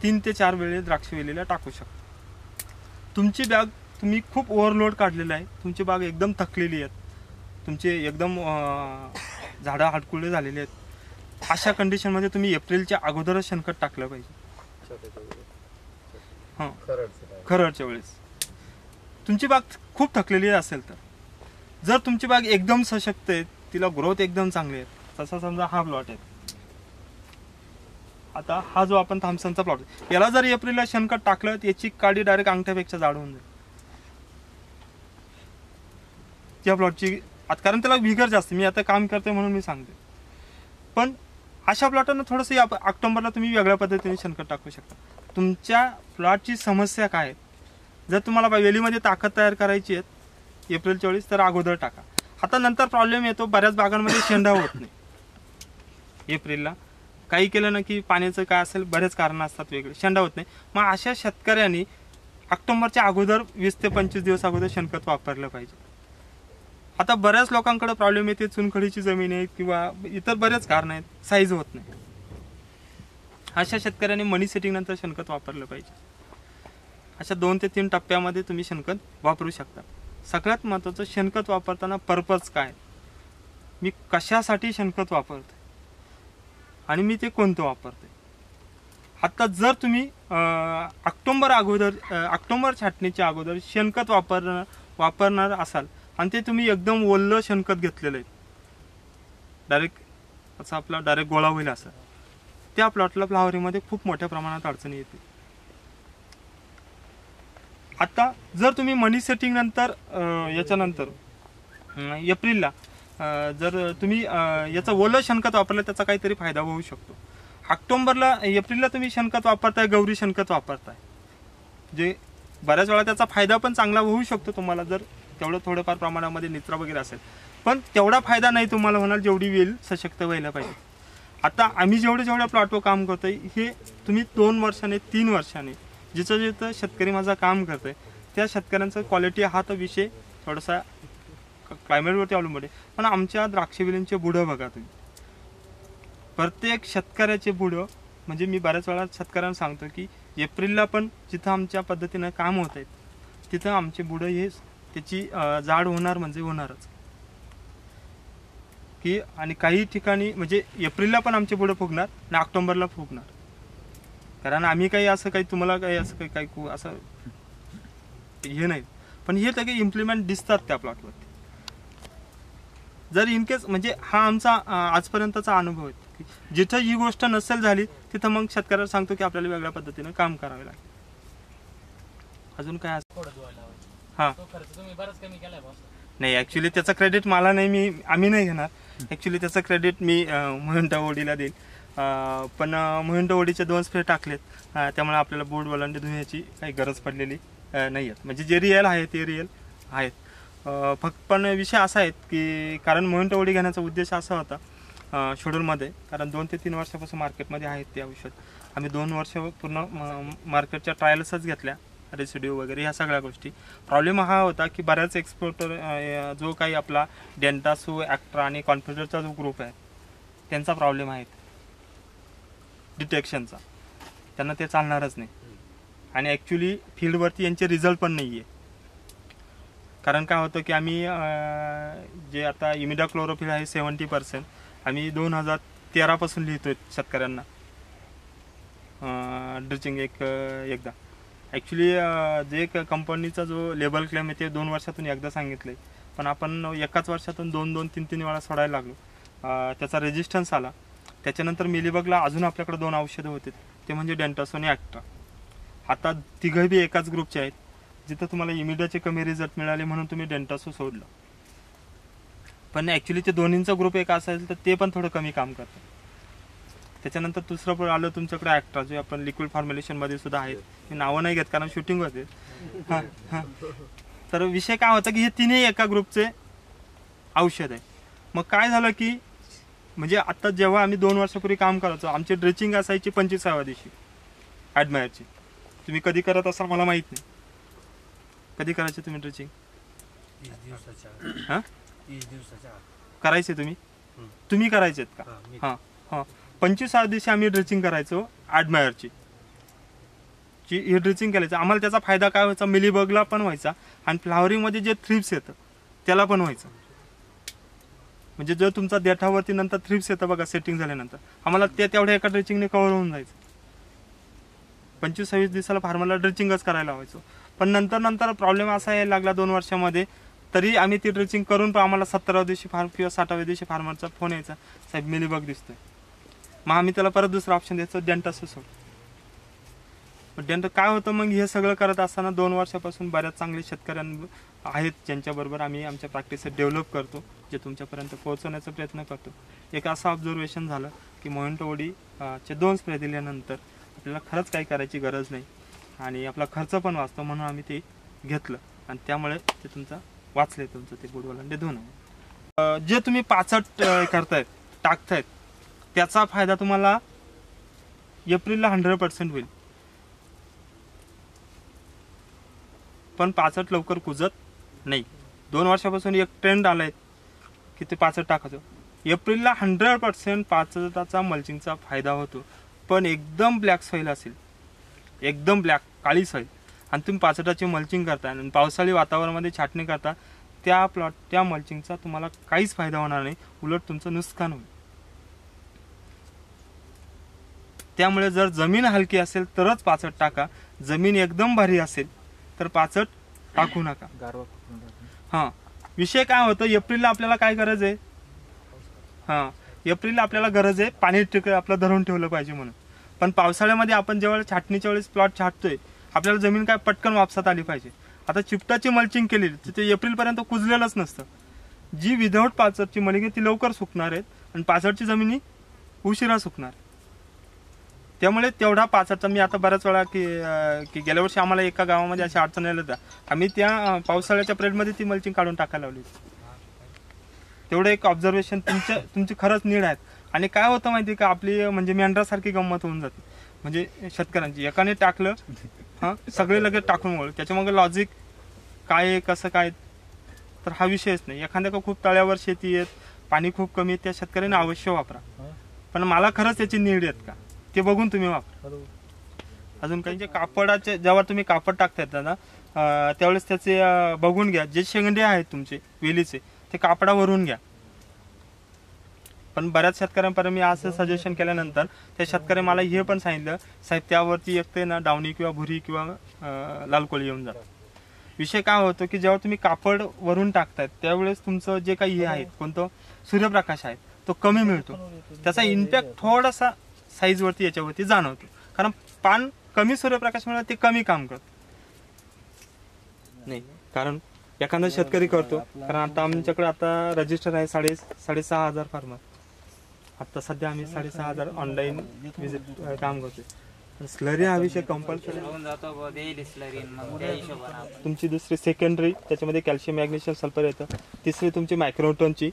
3 ते 4 वेळे द्राक्ष वेलीला टाकू शकता. तुमची बाग तुम्ही खूप ओव्हरलोड काढलेला आहे, तुमची बाग एकदम थकलेली आहेत, तुमचे एकदम झाडं हाडकुळे झालेले आहेत, अशा कंडिशनमध्ये तुम्ही एप्रिलच्या अगोदरच शेणखत टाकलं पाहिजे. हां, खरडच्या वेळेस तुमची बाग खूप थकलेली असेल तर. जर तुमची बाग एकदम सशक्त आहे, तिला ग्रोथ एकदम चांगली आहे, तसा समजा हा प्लॉट आहे, आता हा जो आपण थॉम्सनचा प्लॉट आहे, याला जर एप्रिलला शेणखत टाकलं तर याची काडी डायरेक्ट अंगठ्यापेक्षा जाड होऊन जाईल त्या प्लॉटची. कारण त्याला विगर जास्त, मी आता काम करते म्हणून मी सांगते. पण अशा प्लॉटांना थोडंसं ऑक्टोबरला तुम्ही वेगळ्या पद्धतीने शेणखत टाकू शकता. तुमच्या प्लॉटची समस्या काय आहे? जर तुम्हाला वेलीमध्ये ताकद तयार करायची आहे एप्रिलच्या वेळेस तर अगोदर टाका. आता नंतर प्रॉब्लेम येतो, बऱ्याच बागांमध्ये शेंडा होत नाही एप्रिलला. काही केलं ना की पाण्याचं काय असेल, बरेच कारणं असतात वेगळे, शेंडा होत नाही. मग अशा शेतकऱ्यांनी ऑक्टोबरच्या अगोदर 20 ते 25 दिवस अगोदर शेणखत वापरलं पाहिजे. आता बऱ्याच लोकांकडे प्रॉब्लेम येते, चुनखडीची जमीन आहे किंवा इतर बरेच कारण आहेत, साईज होत नाही. अशा शेतकऱ्यांनी मनी सेटिंग नंतर शेणखत वापरलं पाहिजे. अशा 2 ते 3 टप्प्यामध्ये तुम्ही शेणखत वापरू शकता. सगळ्यात महत्त्वाचं, शेणखत वापरताना पर्पज काय, मी कशासाठी शेणखत वापरते आणि मी ते कोणतं वापरते. आता जर तुम्ही ऑक्टोबर छाटणीच्या अगोदर शेणखत वापरणार असाल आणि ते तुम्ही एकदम ओलं शेणखत घेतलेलं आहे, डायरेक्ट असं आपला डायरेक्ट गोळा होईल असं, त्या प्लॉटला फ्लावरिंगमध्ये खूप मोठ्या प्रमाणात अडचणी येते. आता जर तुम्ही मनी सेटिंग नंतर याच्यानंतर एप्रिलला जर तुम्ही याचं ओलं शेणखत वापरलं त्याचा काहीतरी फायदा होऊ शकतो. एप्रिलला तुम्ही शेणखत वापरताय, गौरी शेणखत वापरताय, जे बऱ्याच वेळा त्याचा फायदा पण चांगला होऊ शकतो तुम्हाला, जर तेवढं थोडंफार प्रमाणामध्ये निचरा वगैरे असेल. पण तेवढा फायदा नाही तुम्हाला होणार जेवढी वेल सशक्त व्हायला पाहिजे. आता आम्ही जेवढ्या प्लॉटवर काम करतोय, हे तुम्ही 2 वर्षाने 3 वर्षाने जिथं शेतकरी माझं काम करतोय त्या शेतकऱ्यांचा क्वालिटी हा तर विषय थोडासा क्लायमेटवरती अवलंबून आहे. पण आमच्या द्राक्षवेलींचे बुडं बघा तुम्ही, प्रत्येक शेतकऱ्याचे बुडं, म्हणजे मी बऱ्याच वेळा शेतकऱ्यांना सांगतो की एप्रिलला पण जिथं आमच्या पद्धतीनं काम होत आहेत तिथं आमचे बुडं हे त्याची जाड होणार म्हणजे होणारच की. आणि काही ठिकाणी म्हणजे एप्रिलला पण आमचे बुडं फुगणार आणि ऑक्टोबरला फुगणार. कारण आम्ही काही असं काही तुम्हाला काही असं काही असं हे नाही, पण हे सगळे इम्प्लिमेंट दिसतात त्या प्लॉटवरती. जर इनकेस म्हणजे हा आमचा आजपर्यंतचा अनुभव आहे की जिथं ही गोष्ट नसेल झाली तिथं मग शेतकऱ्याला सांगतो की आपल्याला वेगळ्या पद्धतीनं काम करावे लागेल. अजून काय हां तुम्ही बराच कमी केलाय बॉस. नाही, ॲक्च्युली त्याचं क्रेडिट मला नाही, आम्ही नाही घेणार. ॲक्च्युली त्याचं क्रेडिट मी मोहिंटा ओढीला देईल. पण मोहिंटा ओढीचे 2 स्प्रे टाकलेत, त्यामुळे आपल्याला बोर्ड वलांडे धुण्याची काही गरज पडलेली नाही आहेत. म्हणजे जे रिअल आहे ते रिअल आहेत. फक्त पण विषय असा आहे की कारण मोहिंटा ओढी घेण्याचा उद्देश असा होता शेड्यूलमध्ये, कारण 2 ते 3 वर्षापासून मार्केटमध्ये आहेत ते औषध. आम्ही 2 वर्ष पूर्ण मार्केटच्या ट्रायल्सच घेतल्या, रेसिड्यू वगैरे ह्या सगळ्या गोष्टी. प्रॉब्लेम हा होता की बऱ्याच एक्सपोर्टर जो काही आपला डेंटासू, ॲक्ट्रा आणि कॉन्फिडरचा जो ग्रुप आहे त्यांचा प्रॉब्लेम आहे डिटेक्शनचा, त्यांना ते चालणारच नाही. आणि ॲक्च्युली फील्डवरती यांचे रिझल्ट पण नाही आहे. कारण काय होतं की आम्ही जे आता इमिडाक्लोरोफिल आहे 70%, आम्ही 2013 पासून लिहितोय शेतकऱ्यांना ड्रिचिंग एकदा. ॲक्च्युली जे कंपनीचा जो लेबल क्लेम आहे ते 2 वर्षातून एकदा सांगितलं आहे, पण आपण एकाच वर्षातून 2-3 वेळा सोडायला लागलो. त्याचा रेजिस्टन्स आला. त्याच्यानंतर मिलीबगला अजून आपल्याकडे 2 औषधं होते, ते म्हणजे डेंटासो आणि ॲक्ट्रा. आता तिघं बी एकाच ग्रुपचे आहेत. जिथं तुम्हाला इमिडियाचे कमी रिझल्ट मिळाले म्हणून तुम्ही डेंटासो सोडलं, पण ॲक्च्युली ते दोन्हींचा ग्रुप एक असेल तर ते पण थोडं कमी काम करतं. त्याच्यानंतर दुसरं पण आलं तुमच्याकडे ॲक्ट्रा, जे आपण लिक्विड फॉर्म्युलेशनमध्ये सुद्धा आहेत. मी नावं नाही घेत कारण शूटिंग होते. हां हां. तर विषय काय होता की हे तिन्ही एका ग्रुपचे औषध आहे. मग काय झालं की म्हणजे आता जेव्हा आम्ही 2 वर्षापूर्वी काम करायचो, आमची ड्रिचिंग असायची 25व्या दिवशी ॲडमायरची. तुम्ही कधी करत असाल मला माहीत नाही. कधी करायचे तुम्ही ड्रिचिंग? 30 दिवसाच्या हां 30 दिवसाच्या करायचे तुम्ही करायचेत का? हां हां. 25व्या दिवशी आम्ही ड्रिचिंग करायचो ॲडमायरची. ही ड्रिचिंग केल्याचं आम्हाला त्याचा फायदा काय व्हायचा, मिलीबगला पण व्हायचा आणि फ्लावरिंगमध्ये जे थ्रिप्स येतं त्याला पण व्हायचं. म्हणजे जर तुमचा देठावरती नंतर थ्रिप्स येतं बघा सेटिंग झाल्यानंतर, आम्हाला ते तेवढ्या एका ड्रिचिंगने कव्हर होऊन जायचं. 25-26 दिवसाला फार्मरला ड्रिचिंगच करायला व्हायचो. पण नंतर प्रॉब्लेम असा यायला लागला 2 वर्षामध्ये. तरी आम्ही ती ड्रिचिंग करून पण आम्हाला 70व्या दिवशी किंवा 60व्या दिवशी फार्मरचा फोन यायचा, साहेब मिलीबग दिसतोय. मग आम्ही त्याला परत दुसरा ऑप्शन द्यायचो, डेंटासो सोड. काय होतं मग हे सगळं करत असताना 2 वर्षापासून बऱ्याच चांगले शेतकऱ्यांना आहेत ज्यांच्याबरोबर आम्ही आमच्या प्रॅक्टिस डेव्हलप करतो, जे तुमच्यापर्यंत पोहोचवण्याचा प्रयत्न करतो. एक असं ऑब्झर्वेशन झालं की मोहिंटोवडीचे 2 स्प्रे दिल्यानंतर आपल्याला खरंच काही करायची गरज नाही आणि आपला खर्च पण वाचतो, म्हणून आम्ही ते घेतलं आणि त्यामुळे ते वाचले तुमचं ते बुडवलंडे धुणं. जे तुम्ही पाचट करतायत टाकतायत त्याचा फायदा तुम्हाला एप्रिलला 100% होईल. पण पाचट लवकर कुजत नाही. 2 वर्षापासून एक ट्रेंड आलाय की ते पाचट टाकायचं. एप्रिलला 100% पाचटाचा मल्चिंगचा फायदा होतो. पण एकदम ब्लॅक सॉईल असेल, एकदम ब्लॅक काळी सॉईल आणि तुम्ही पाचटाची मल्चिंग करता आणि पावसाळी वातावरणामध्ये छाटणी करता, त्या मल्चिंगचा तुम्हाला काहीच फायदा होणार नाही, उलट तुमचं नुकसान होईल. त्यामुळे जर जमीन हलकी असेल तरच पाचट टाका. जमीन एकदम भारी असेल तर पाचट टाकू नका. हां. विषय काय होतं, एप्रिलला आपल्याला काय गरज आहे? हां, एप्रिलला आपल्याला गरज आहे पाणी आपलं धरून ठेवलं पाहिजे म्हणून. पण पावसाळ्यामध्ये आपण जेव्हा छाटणीच्या वेळेस प्लॉट छाटतोय, आपल्याला जमीन काय पटकन वापसात आली पाहिजे. आता चिपटाची मल्चिंग केली तर ते एप्रिलपर्यंत कुजलेलंच नसतं. जी विदाऊट पाचटची मल्चिंग ती लवकर सुकणार आहेत आणि पाचटची जमिनी उशिरा सुकणार. त्यामुळे तेवढा पाचटचा मी आता बऱ्याच वेळा की गेल्या वर्षी आम्हाला एका गावामध्ये अशा अडचण आल्या होत्या, आम्ही त्या पावसाळ्याच्या पिरियडमध्ये ती मल्चिंग काढून टाकायला लावली. तेवढं एक ऑब्झर्वेशन तुमची खरंच नीड आहेत. आणि काय होतं माहिती का, आपली म्हणजे मेंढरासारखी गंमत होऊन जाते. म्हणजे शेतकऱ्यांची एकाने टाकलं हां सगळे लगेच टाकून वळ, त्याच्यामागे लॉजिक काय आहे कसं काय तर हा विषयच नाही. एखाद्या का खूप तळ्यावर शेती आहेत, पाणी खूप कमी आहे, त्या शेतकऱ्यांनी अवश्य वापरा. पण मला खरंच त्याची नीड आहेत का ते बघून तुम्ही वापरा. अजून काही जे कापडाचे जेव्हा तुम्ही कापड टाकतायत ना त्यावेळेस त्याचे बघून घ्या, जे शेंगडे आहेत तुमचे वेलीचे ते कापडावरून घ्या. पण बऱ्याच शेतकऱ्यांपर्यंत मी असं सजेशन केल्यानंतर त्या शेतकऱ्याने मला हे पण सांगितलं, साहेब त्यावरती एक ते ना डावणी किंवा भुरी किंवा लाल कोळी येऊन जातात. विषय काय होतो की जेव्हा तुम्ही कापड वरून टाकतायत त्यावेळेस तुमचं जे काही हे आहे कोणतं सूर्यप्रकाश आहे तो कमी मिळतो. त्याचा इम्पॅक्ट थोडासा साईजवरती याच्यावरती जाणवतो, कारण पान कमी सूर्यप्रकाशामुळे ते कमी काम करतं. नाही कारण एखादा शेतकरी करतो, कारण आता आमच्याकडे आता रजिस्टर आहे 6,500 फार्मर. आता सध्या आम्ही 6,500 ऑनलाईन विजिट काम करतोय. स्लरी हा विषय कंपल्सरी. तुमची दुसरी सेकंडरी त्याच्यामध्ये कॅल्शियम मॅग्नेशियम सल्फर येतं. तिसरी तुमची मायक्रोटनची,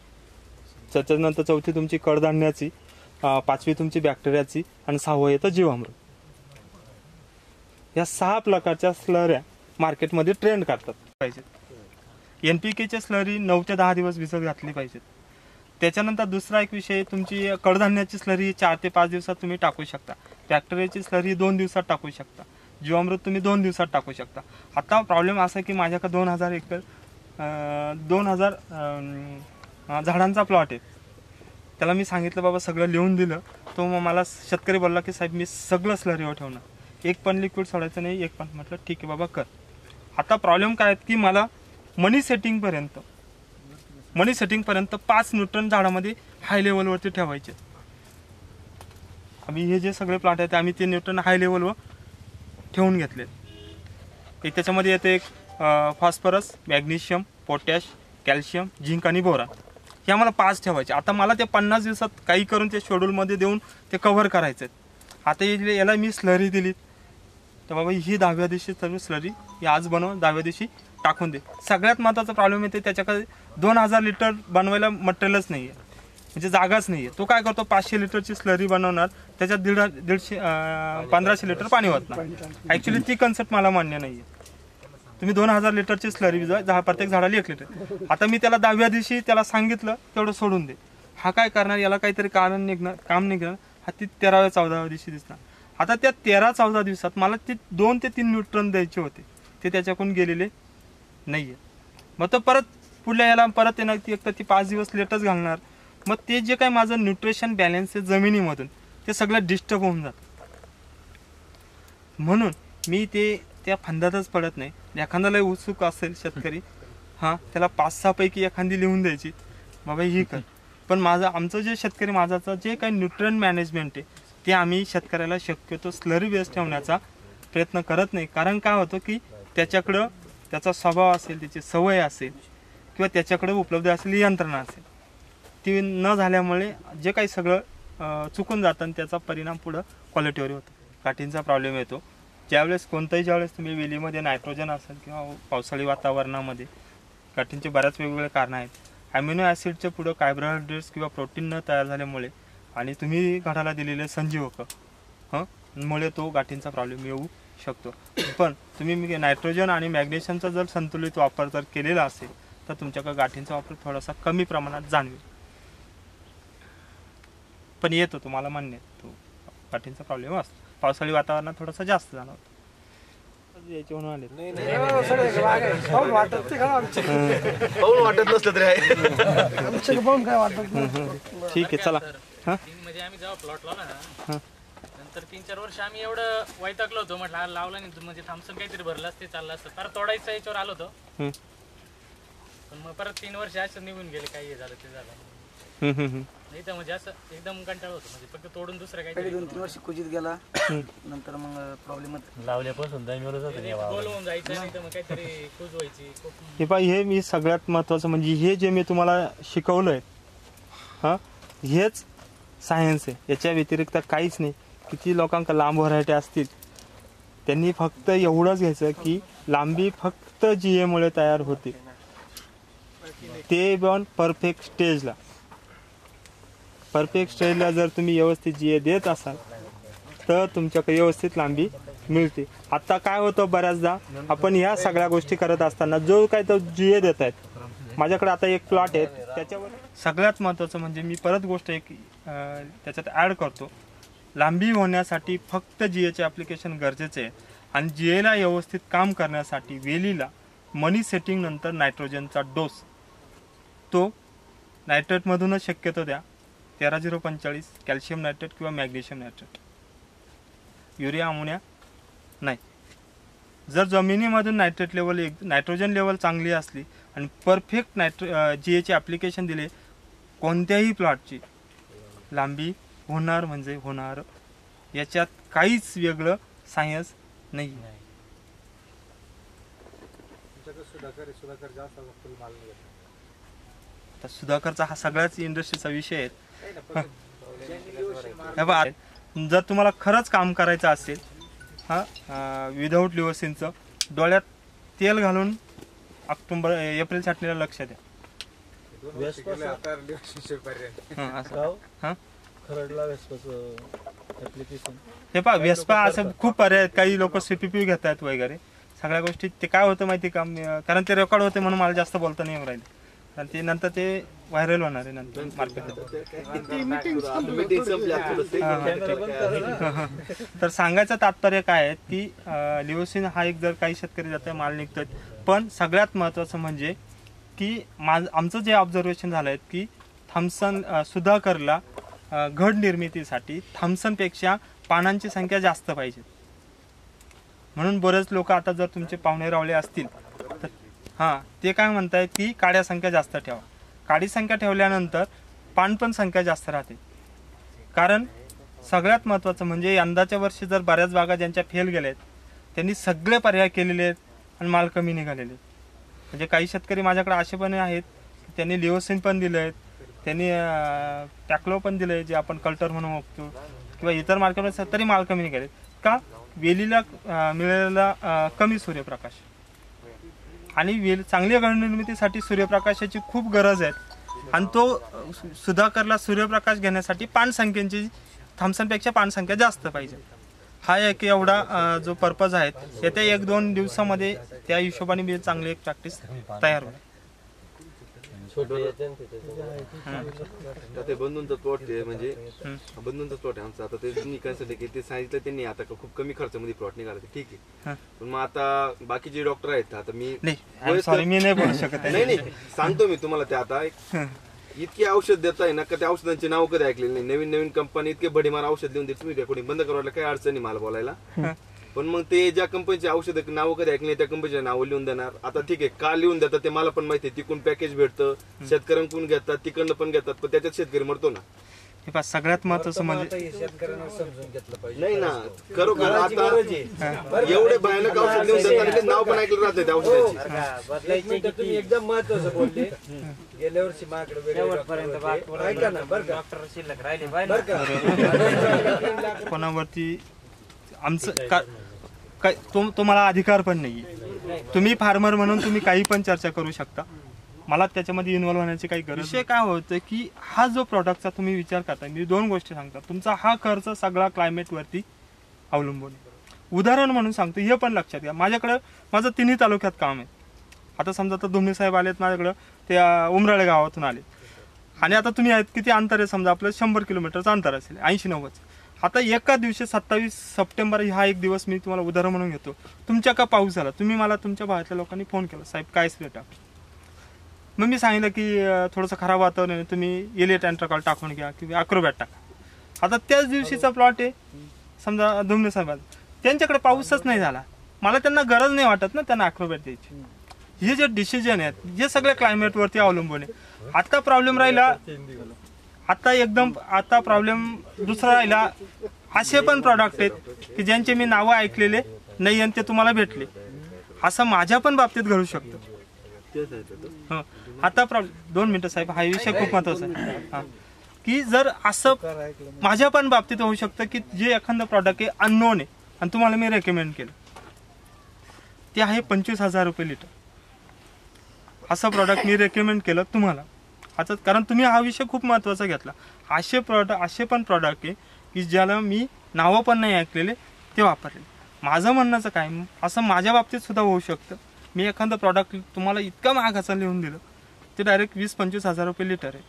त्याच्यानंतर चौथी तुमची कडधान्याची, 5वी तुमची बॅक्टेरियाची आणि 6वं येतं जीवामृत. या 6 प्रकारच्या स्लऱ्या मार्केटमध्ये ट्रेंड करतात पाहिजेत. NPKच्या स्लरी 9 ते 10 दिवस भिजत घातली पाहिजेत. त्याच्यानंतर दुसरा एक विषय, तुमची कडधान्याची स्लरी 4 ते 5 दिवसात तुम्ही टाकू शकता. बॅक्टेरियाची स्लरी 2 दिवसात टाकू शकता. जीवामृत तुम्ही 2 दिवसात टाकू शकता. आता प्रॉब्लेम असा की माझ्याकडे 2000 एकर 2000 झाडांचा प्लॉट आहे. त्याला मी सांगितलं बाबा सगळं लिहून दिलं. तो मग मला शेतकरी बोलला की साहेब मी सगळं स्लरीवर ठेवणार, एक पण लिक्विड सोडायचं नाही, एक पण. म्हटलं ठीक आहे बाबा कर. आता प्रॉब्लेम काय आहे की मला मनी सेटिंगपर्यंत 5 न्यूट्रन झाडामध्ये हाय लेवलवरती ठेवायचे. आम्ही हे जे सगळे प्लांट आहेत आम्ही ते न्यूट्रन हाय लेवलवर ठेवून घेतले. एक त्याच्यामध्ये येते एक phosphorus, magnesium, potash, calcium, zinc आणि बोरान. हे आम्हाला 5 ठेवायचे. आता मला ते 50 दिवसात काही करून ते शेड्यूलमध्ये देऊन ते कव्हर करायचे आहेत. आता याला मी स्लरी दिली तर बाबा ही 10व्या दिवशी सर्व स्लरी ही आज बनव, 10व्या दिवशी टाकून दे. सगळ्यात महत्त्वाचा प्रॉब्लेम येते त्याच्याकडे 2000 लिटर बनवायला मटेरियलच नाही आहे, म्हणजे जागाच नाही आहे. तो काय करतो 500 लिटरची स्लरी बनवणार, त्याच्यात 1500 लिटर पाणी होत नाही. ॲक्च्युली ती कन्सेप्ट मला मान्य नाही आहे. तुम्ही 2000 लिटरची स्लरी भिजवा, प्रत्येक झाडाला 1 लिटर. आता मी त्याला 10व्या दिवशी त्याला सांगितलं तेवढं सोडून दे. हा काय करणार, याला काहीतरी काम निघणार. हा ती 13व्या-14व्या दिवशी दिसणार. आता त्या 13-14 दिवसात मला ते 2 ते 3 न्यूट्रन द्यायचे होते, ते त्याच्याकडून गेलेले नाही आहे. मग तो परत पुढल्या याला परत येणार, ती एक तर ती 5 दिवस लेटच घालणार. मग ते जे काय माझं न्यूट्रिशन बॅलन्स आहे जमिनीमधून ते सगळं डिस्टर्ब होऊन जातं. म्हणून मी त्या फंदातच पडत नाही. एखाद्याला उत्सुक असेल शेतकरी, हां त्याला 5-6 पैकी एखादी लिहून द्यायची, बाबा ही कर. पण आमचं जे शेतकरी माझाचं जे काही न्यूट्रिएंट मॅनेजमेंट आहे ते आम्ही शेतकऱ्याला शक्यतो स्लरी बेस ठेवण्याचा प्रयत्न करत नाही. कारण काय होतं की त्याच्याकडं त्याचा स्वभाव असेल, त्याची सवय असेल किंवा त्याच्याकडे उपलब्ध असलेली यंत्रणा असेल, ती न झाल्यामुळे जे काही सगळं चुकून जातं आणि त्याचा परिणाम पुढं क्वालिटीवर होतो. गाठींचा प्रॉब्लेम येतो. ज्यावेळेस तुम्ही वेलीमध्ये नायट्रोजन असेल किंवा पावसाळी वातावरणामध्ये गाठींचे बऱ्याच वेगवेगळे कारणं आहेत. ॲमिनो ॲसिडच्या पुढं कार्बोहायड्रेट्स किंवा प्रोटीन न तयार झाल्यामुळे आणि तुम्ही घाटाला दिलेले संजीवक मुळे तो गाठींचा प्रॉब्लेम येऊ शकतो. पण तुम्ही नायट्रोजन आणि मॅग्नेशियमचा जर संतुलित वापर जर केलेला असेल तर तुमच्याकडे गाठींचा वापर थोडासा कमी प्रमाणात जाणवेल. पण येतो तुम्हाला मान्य आहे, तो गाठींचा प्रॉब्लेम असतो. पावसाळी वातावरणात थोडासा जास्त जाणवतो. याचे म्हणून आले वाटत नसलं तरी आहे. ठीक आहे चला. म्हणजे आम्ही जेव्हा प्लॉट लावला ना नंतर 3-4 वर्ष आम्ही एवढं वैतागलो होतो. म्हटलं लावला नाही म्हणजे थॉम्सन काहीतरी भरलं असते चाललं असतं. परत तोडायचं याच्यावर आलो होतो. पण मग परत 3 वर्ष असं निघून गेले, काही झालं ते झालं. नाही तर म्हणजे असं एकदम कंटाळ होतो, म्हणजे फक्त तोडून दुसरं काही 2-3 वर्ष कुजीत गेला. नंतर मग प्रॉब्लेमच लावल्यापासून गोल होऊन जायचं, नाही तर मग काहीतरी कुज व्हायची. हे पाय, हे मी सगळ्यात महत्त्वाचं म्हणजे हे जे मी तुम्हाला शिकवलंय हेच सायन्स आहे. याच्या व्यतिरिक्त काहीच नाही. किती लोकांना लांब व्हरायटी असतील त्यांनी फक्त एवढंच घ्यायचं की लांबी फक्त GA मुळे तयार होते, ते पण परफेक्ट स्टेजला. परफेक्ट स्टेजला जर तुम्ही व्यवस्थित GA देत असाल तर तुमच्याकडे व्यवस्थित लांबी मिळते. आता काय होतं बऱ्याचदा आपण ह्या सगळ्या गोष्टी करत असताना जो काय तो GA देत आहेत. माझ्याकडे आता एक प्लॉट आहे त्याच्यावर सगळ्यात महत्त्वाचं म्हणजे मी परत गोष्ट एक त्याच्यात ॲड करतो. लांबी होण्यासाठी फक्त GAचे ॲप्लिकेशन गरजेचे आहे. आणि GAला व्यवस्थित काम करण्यासाठी वेलीला मनी सेटिंग नंतर नायट्रोजनचा डोस तो नायट्रेटमधूनच शक्यतो द्या. 13-0-45 कॅल्शियम नायट्रेट किंवा मॅग्नेशियम नायट्रेट, युरिया अमोनिया नाही. जर जमिनीमधून नायट्रोजन लेवल चांगली असली आणि परफेक्ट GAचे ॲप्लिकेशन दिले कोणत्याही प्लॉटची लांबी होणार म्हणजे होणार. याच्यात काहीच वेगळं सायन्स नाही. आता सुधाकरचा हा सगळ्याच इंडस्ट्रीचा विषय आहे. जर तुम्हाला खरंच काम करायचं असेल विदाऊट लिओसिनचं डोळ्यात तेल घालून एप्रिल छाटणीला लक्ष द्या. हे पहा वेस्पा असं खूप पर्याय आहेत. काही लोक CPP घेतात वगैरे सगळ्या गोष्टी. ते काय होतं माहिती का, कारण ते रेकॉर्ड होते म्हणून मला जास्त बोलता नाही राहिले. कारण ते नंतर ते व्हायरल होणार आहे नंतर मार्केटमध्ये. तर सांगायचं तात्पर्य काय आहे की लिओसिन हा एक जर काही शेतकरी जाते माल निघतोय. पण सगळ्यात महत्त्वाचं म्हणजे की आमचं जे ऑब्झर्वेशन झालं आहे की थॉम्सन सुधाकरला घड निर्मितीसाठी थॉम्सनपेक्षा पानांची संख्या जास्त पाहिजे. म्हणून बरेच लोक आता जर तुमचे पाहुणे रावळे असतील तर हां ते काय म्हणतायत की काड्या संख्या जास्त ठेवा. काडी संख्या ठेवल्यानंतर पान पण संख्या जास्त राहते. कारण सगळ्यात महत्त्वाचं म्हणजे यंदाच्या वर्षी जर बऱ्याच बागा ज्यांच्या फेल गेल्या आहेत त्यांनी सगळे पर्याय केलेले आहेत आणि माल कमी निघालेले. म्हणजे काही शेतकरी माझ्याकडे असे पण आहेत त्यांनी लिओसिन पण दिलं आहेत, त्यांनी टॅक्लो पण दिलं आहे जे आपण कल्टर म्हणून ओळखतो किंवा इतर मार्केटमध्ये तरी माल कमी निघाले. का? वेलीला मिळालेला कमी सूर्यप्रकाश आणि चांगल्या घड निर्मितीसाठी सूर्यप्रकाशाची खूप गरज आहे आणि तो सुधाकरला सूर्यप्रकाश घेण्यासाठी पान संख्येची थॉम्सनपेक्षा पान संख्या जास्त पाहिजे. हा एक एवढा जो पर्पज आहे येत्या 1-2 दिवसामध्ये त्या हिशोबाने मी चांगली एक प्रॅक्टिस तयार होईल. ते बंधूंचा प्लॉट म्हणजे बंधूंचा प्लॉट आहे आमचा. आता ते कन्सल्ट की ते सांगितलं त्यांनी आता खूप कमी खर्चामध्ये प्लॉट निघाला ठीक आहे. पण मग आता बाकीचे डॉक्टर आहेत आता मी नाही बोलू शकत. नाही सांगतो मी तुम्हाला. ते आता इतके औषध देत आहे ना का त्या औषधांची नाव कधी ऐकलेली नाही. नवीन नवीन कंपनी इतके भडीमार औषध देऊन देत तुम्ही रेकॉर्डिंग बंद करायला काही अडचणी मला बोलायला. पण मग ते ज्या कंपनीचे औषध नाव कधी ऐकले त्या कंपनीचे नाव लिहून देणार. आता ठीक आहे का लिहून देतात ते मला पण माहिती आहे. तिकडून पॅकेज भेटतं, शेतकऱ्यांकडून घेतात, तिकडनं पण घेतात, पण त्याच्यात शेतकरी मरतो ना. सगळ्यात महत्वाचं म्हणजे शेतकऱ्यांना समजून घेतलं पाहिजे. नाही ना खरोखर आता एवढे भयानक औषध लिहून देतात नाव पण ऐकलं राहते त्या औषधाची. तुम्ही एकदम महत्वाचं बोलले. गेल्या वर्षी माझ्याकडे ऐका ना बरं डॉक्टर शिल्लक राहिले कोणावरती आमचं काय तुम्हाला अधिकार पण नाही. तुम्ही फार्मर म्हणून तुम्ही काही पण चर्चा करू शकता. मला त्याच्यामध्ये इन्व्हॉल्व होण्याची काही गरज. विषय काय होतं की हा जो प्रॉडक्टचा तुम्ही विचार करता मी 2 गोष्टी सांगतो. तुमचा हा खर्च सगळा क्लायमेटवरती अवलंबून आहे. उदाहरण म्हणून सांगतो हे पण लक्षात घ्या. माझं 3 तालुक्यात काम आहे. आता समजा तर धुमणे साहेब आलेत माझ्याकडं, त्या उमराळे गावातून आले आणि आता तुम्ही आहेत किती अंतर आहे समजा आपलं 100 किलोमीटरचं अंतर असेल 80-90. आता एका दिवशी 27 सप्टेंबर हा एक दिवस मी तुम्हाला उदाहरण म्हणून घेतो. तुमच्या का पाऊस झाला, तुम्ही मला तुमच्या भागातल्या लोकांनी फोन केला साहेब काय स्प्रे टाक. मग मी सांगितलं की थोडंसं खराब वातावरण आहे तुम्ही एलिएट अँट्राकॉल टाकून घ्या किंवा अॅक्रोबॅट टाका. आता त्याच दिवशीचा प्लॉट आहे समजा धुमणे साहेब त्यांच्याकडे पाऊसच नाही झाला. मला त्यांना गरज नाही वाटत ना त्यांना अॅक्रोबॅट द्यायची. हे जे डिसिजन आहेत हे सगळ्या क्लायमेटवरती अवलंबून आहे. आता प्रॉब्लेम राहिला आता प्रॉब्लेम दुसरा राहिला. असे पण प्रॉडक्ट आहेत की ज्यांचे मी नावं ऐकलेले नाही आणि ते तुम्हाला भेटले. असं माझ्या पण बाबतीत घडू शकतं. आता 2 मिनिटं साहेब हा विषय खूप महत्वाचा आहे. हा की जर असं माझ्या पण बाबतीत होऊ शकतं की जे एखादं प्रॉडक्ट आहे अननोन आहे आणि तुम्हाला मी रेकमेंड केलं ते आहे 25,000 रुपये लिटर. असं प्रॉडक्ट मी रेकमेंड केलं तुम्हाला आता कारण तुम्ही हा विषय खूप महत्त्वाचा घेतला. असे पण प्रॉडक्ट आहे की ज्याला मी नावं पण नाही ऐकलेले ते वापरले. माझं म्हणण्याचं काय असं माझ्या बाबतीत सुद्धा होऊ शकतं. मी एखादं प्रॉडक्ट तुम्हाला इतका महागाचं लिहून दिलं ते डायरेक्ट 20-25,000 रुपये लिटर आहे.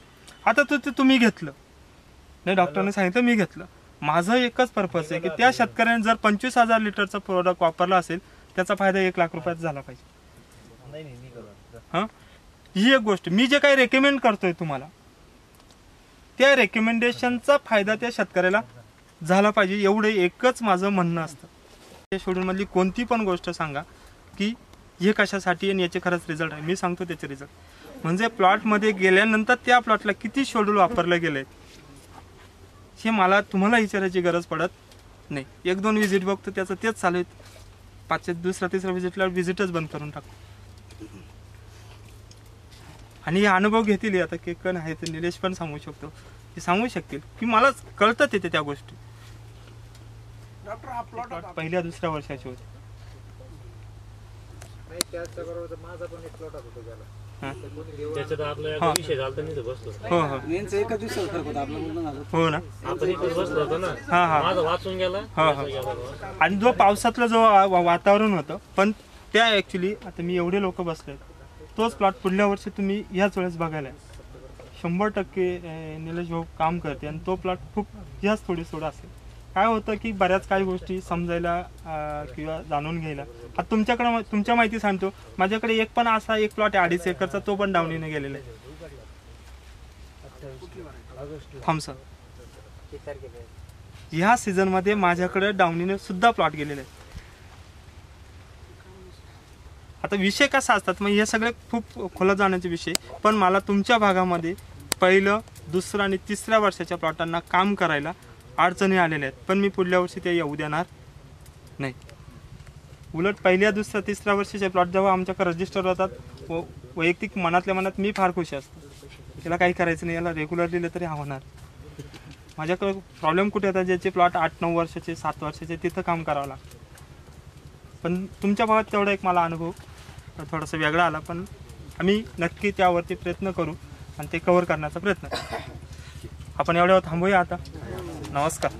आता ते तुम्ही घेतलं नाही, डॉक्टरने सांगितलं मी घेतलं. माझं एकच पर्पज आहे की त्या शेतकऱ्याने जर 25,000 लिटरचा प्रोडक्ट वापरला असेल त्याचा फायदा 1 लाख रुपयात झाला पाहिजे. हां ही एक गोष्ट. मी जे काही रेकमेंड करतोय तुम्हाला त्या रेकमेंडेशनचा फायदा त्या शेतकऱ्याला झाला पाहिजे एवढे एकच माझं म्हणणं असतं. त्या शेड्यूलमधली कोणती पण गोष्ट सांगा की हे कशासाठी आणि याचे खरंच रिझल्ट आहे. मी सांगतो त्याचे रिझल्ट म्हणजे प्लॉटमध्ये गेल्यानंतर त्या प्लॉटला किती शेड्यूल वापरलं गेलं हे मला तुम्हाला विचारायची गरज पडत नाही. 1-2 व्हिजिट बघतो त्याचं तेच चालू आहे. 5 दुसऱ्या-तिसऱ्या व्हिजिटला व्हिजिटच बंद करून टाकतो. आणि हे अनुभव घेतील आता केकन आहे तर निलेश पण सांगू शकतो ते सांगू शकतील की मला कळतात येते त्या गोष्टी. पहिल्या 2ऱ्या वर्षाचे होते. माझा पण एक प्लॉट होतो त्याला त्याच्यात आपला विषय झाला नाही बसलो. हो हो एका दिवसात फरक होता आपला. हो ना आपण इथे बसलो होतो ना. हां हां माझं वाचून गेला. हो हो आणि जो पावसातलं जो वातावरण होतं पण त्या ॲक्च्युली आता मी एवढे लोक बसले तोच प्लॉट पुढल्या वर्षी तुम्ही ह्याच वेळेस बघायला 100% निलेश भाऊ काम करते आणि तो प्लॉट खूप ह्याच थोडा असेल. काय होतं की बऱ्याच काही गोष्टी समजायला किंवा जाणून घ्यायला. आता तुमच्याकडे तुमच्या माहिती सांगतो माझ्याकडे एक प्लॉट आहे 2.5 एकरचा तो पण डाउनीने गेलेला आहे. थॉम्सन. ह्या सीझनमध्ये माझ्याकडे डावणीने सुद्धा प्लॉट गेलेले आहेत. आता विषय कसा असतात मग हे सगळे खूप खोलात जाण्याचे विषय, पण मला तुमच्या भागामध्ये पहिलं, दुसरं आणि तिसऱ्या वर्षाच्या प्लॉटांना काम करायला अडचणी आलेल्या आहेत, पण मी पुढल्या वर्षी ते येऊ देणार नाही. उलट पहिल्या, दुसऱ्या, तिसऱ्या वर्षीचे प्लॉट जेव्हा आमच्याकडे रजिस्टर होतात, वैयक्तिक मनातल्या मनात मी फार खुश असतो. त्याला काही करायचं नाही, याला रेग्युलर दिलं तरी होणार. माझ्याकडे प्रॉब्लेम कुठे येतात, ज्याचे प्लॉट 8-9 वर्षाचे, 7 वर्षाचे, तिथं काम करावं लागतं. पण तुमच्या भागात तेवढा एक मला अनुभव थोडासा वेगळा आला, पण आम्ही नक्की त्यावरती प्रयत्न करू आणि ते कव्हर करण्याचा प्रयत्न करू. आपण एवढ्यावर थांबूया आता. नमस्कार.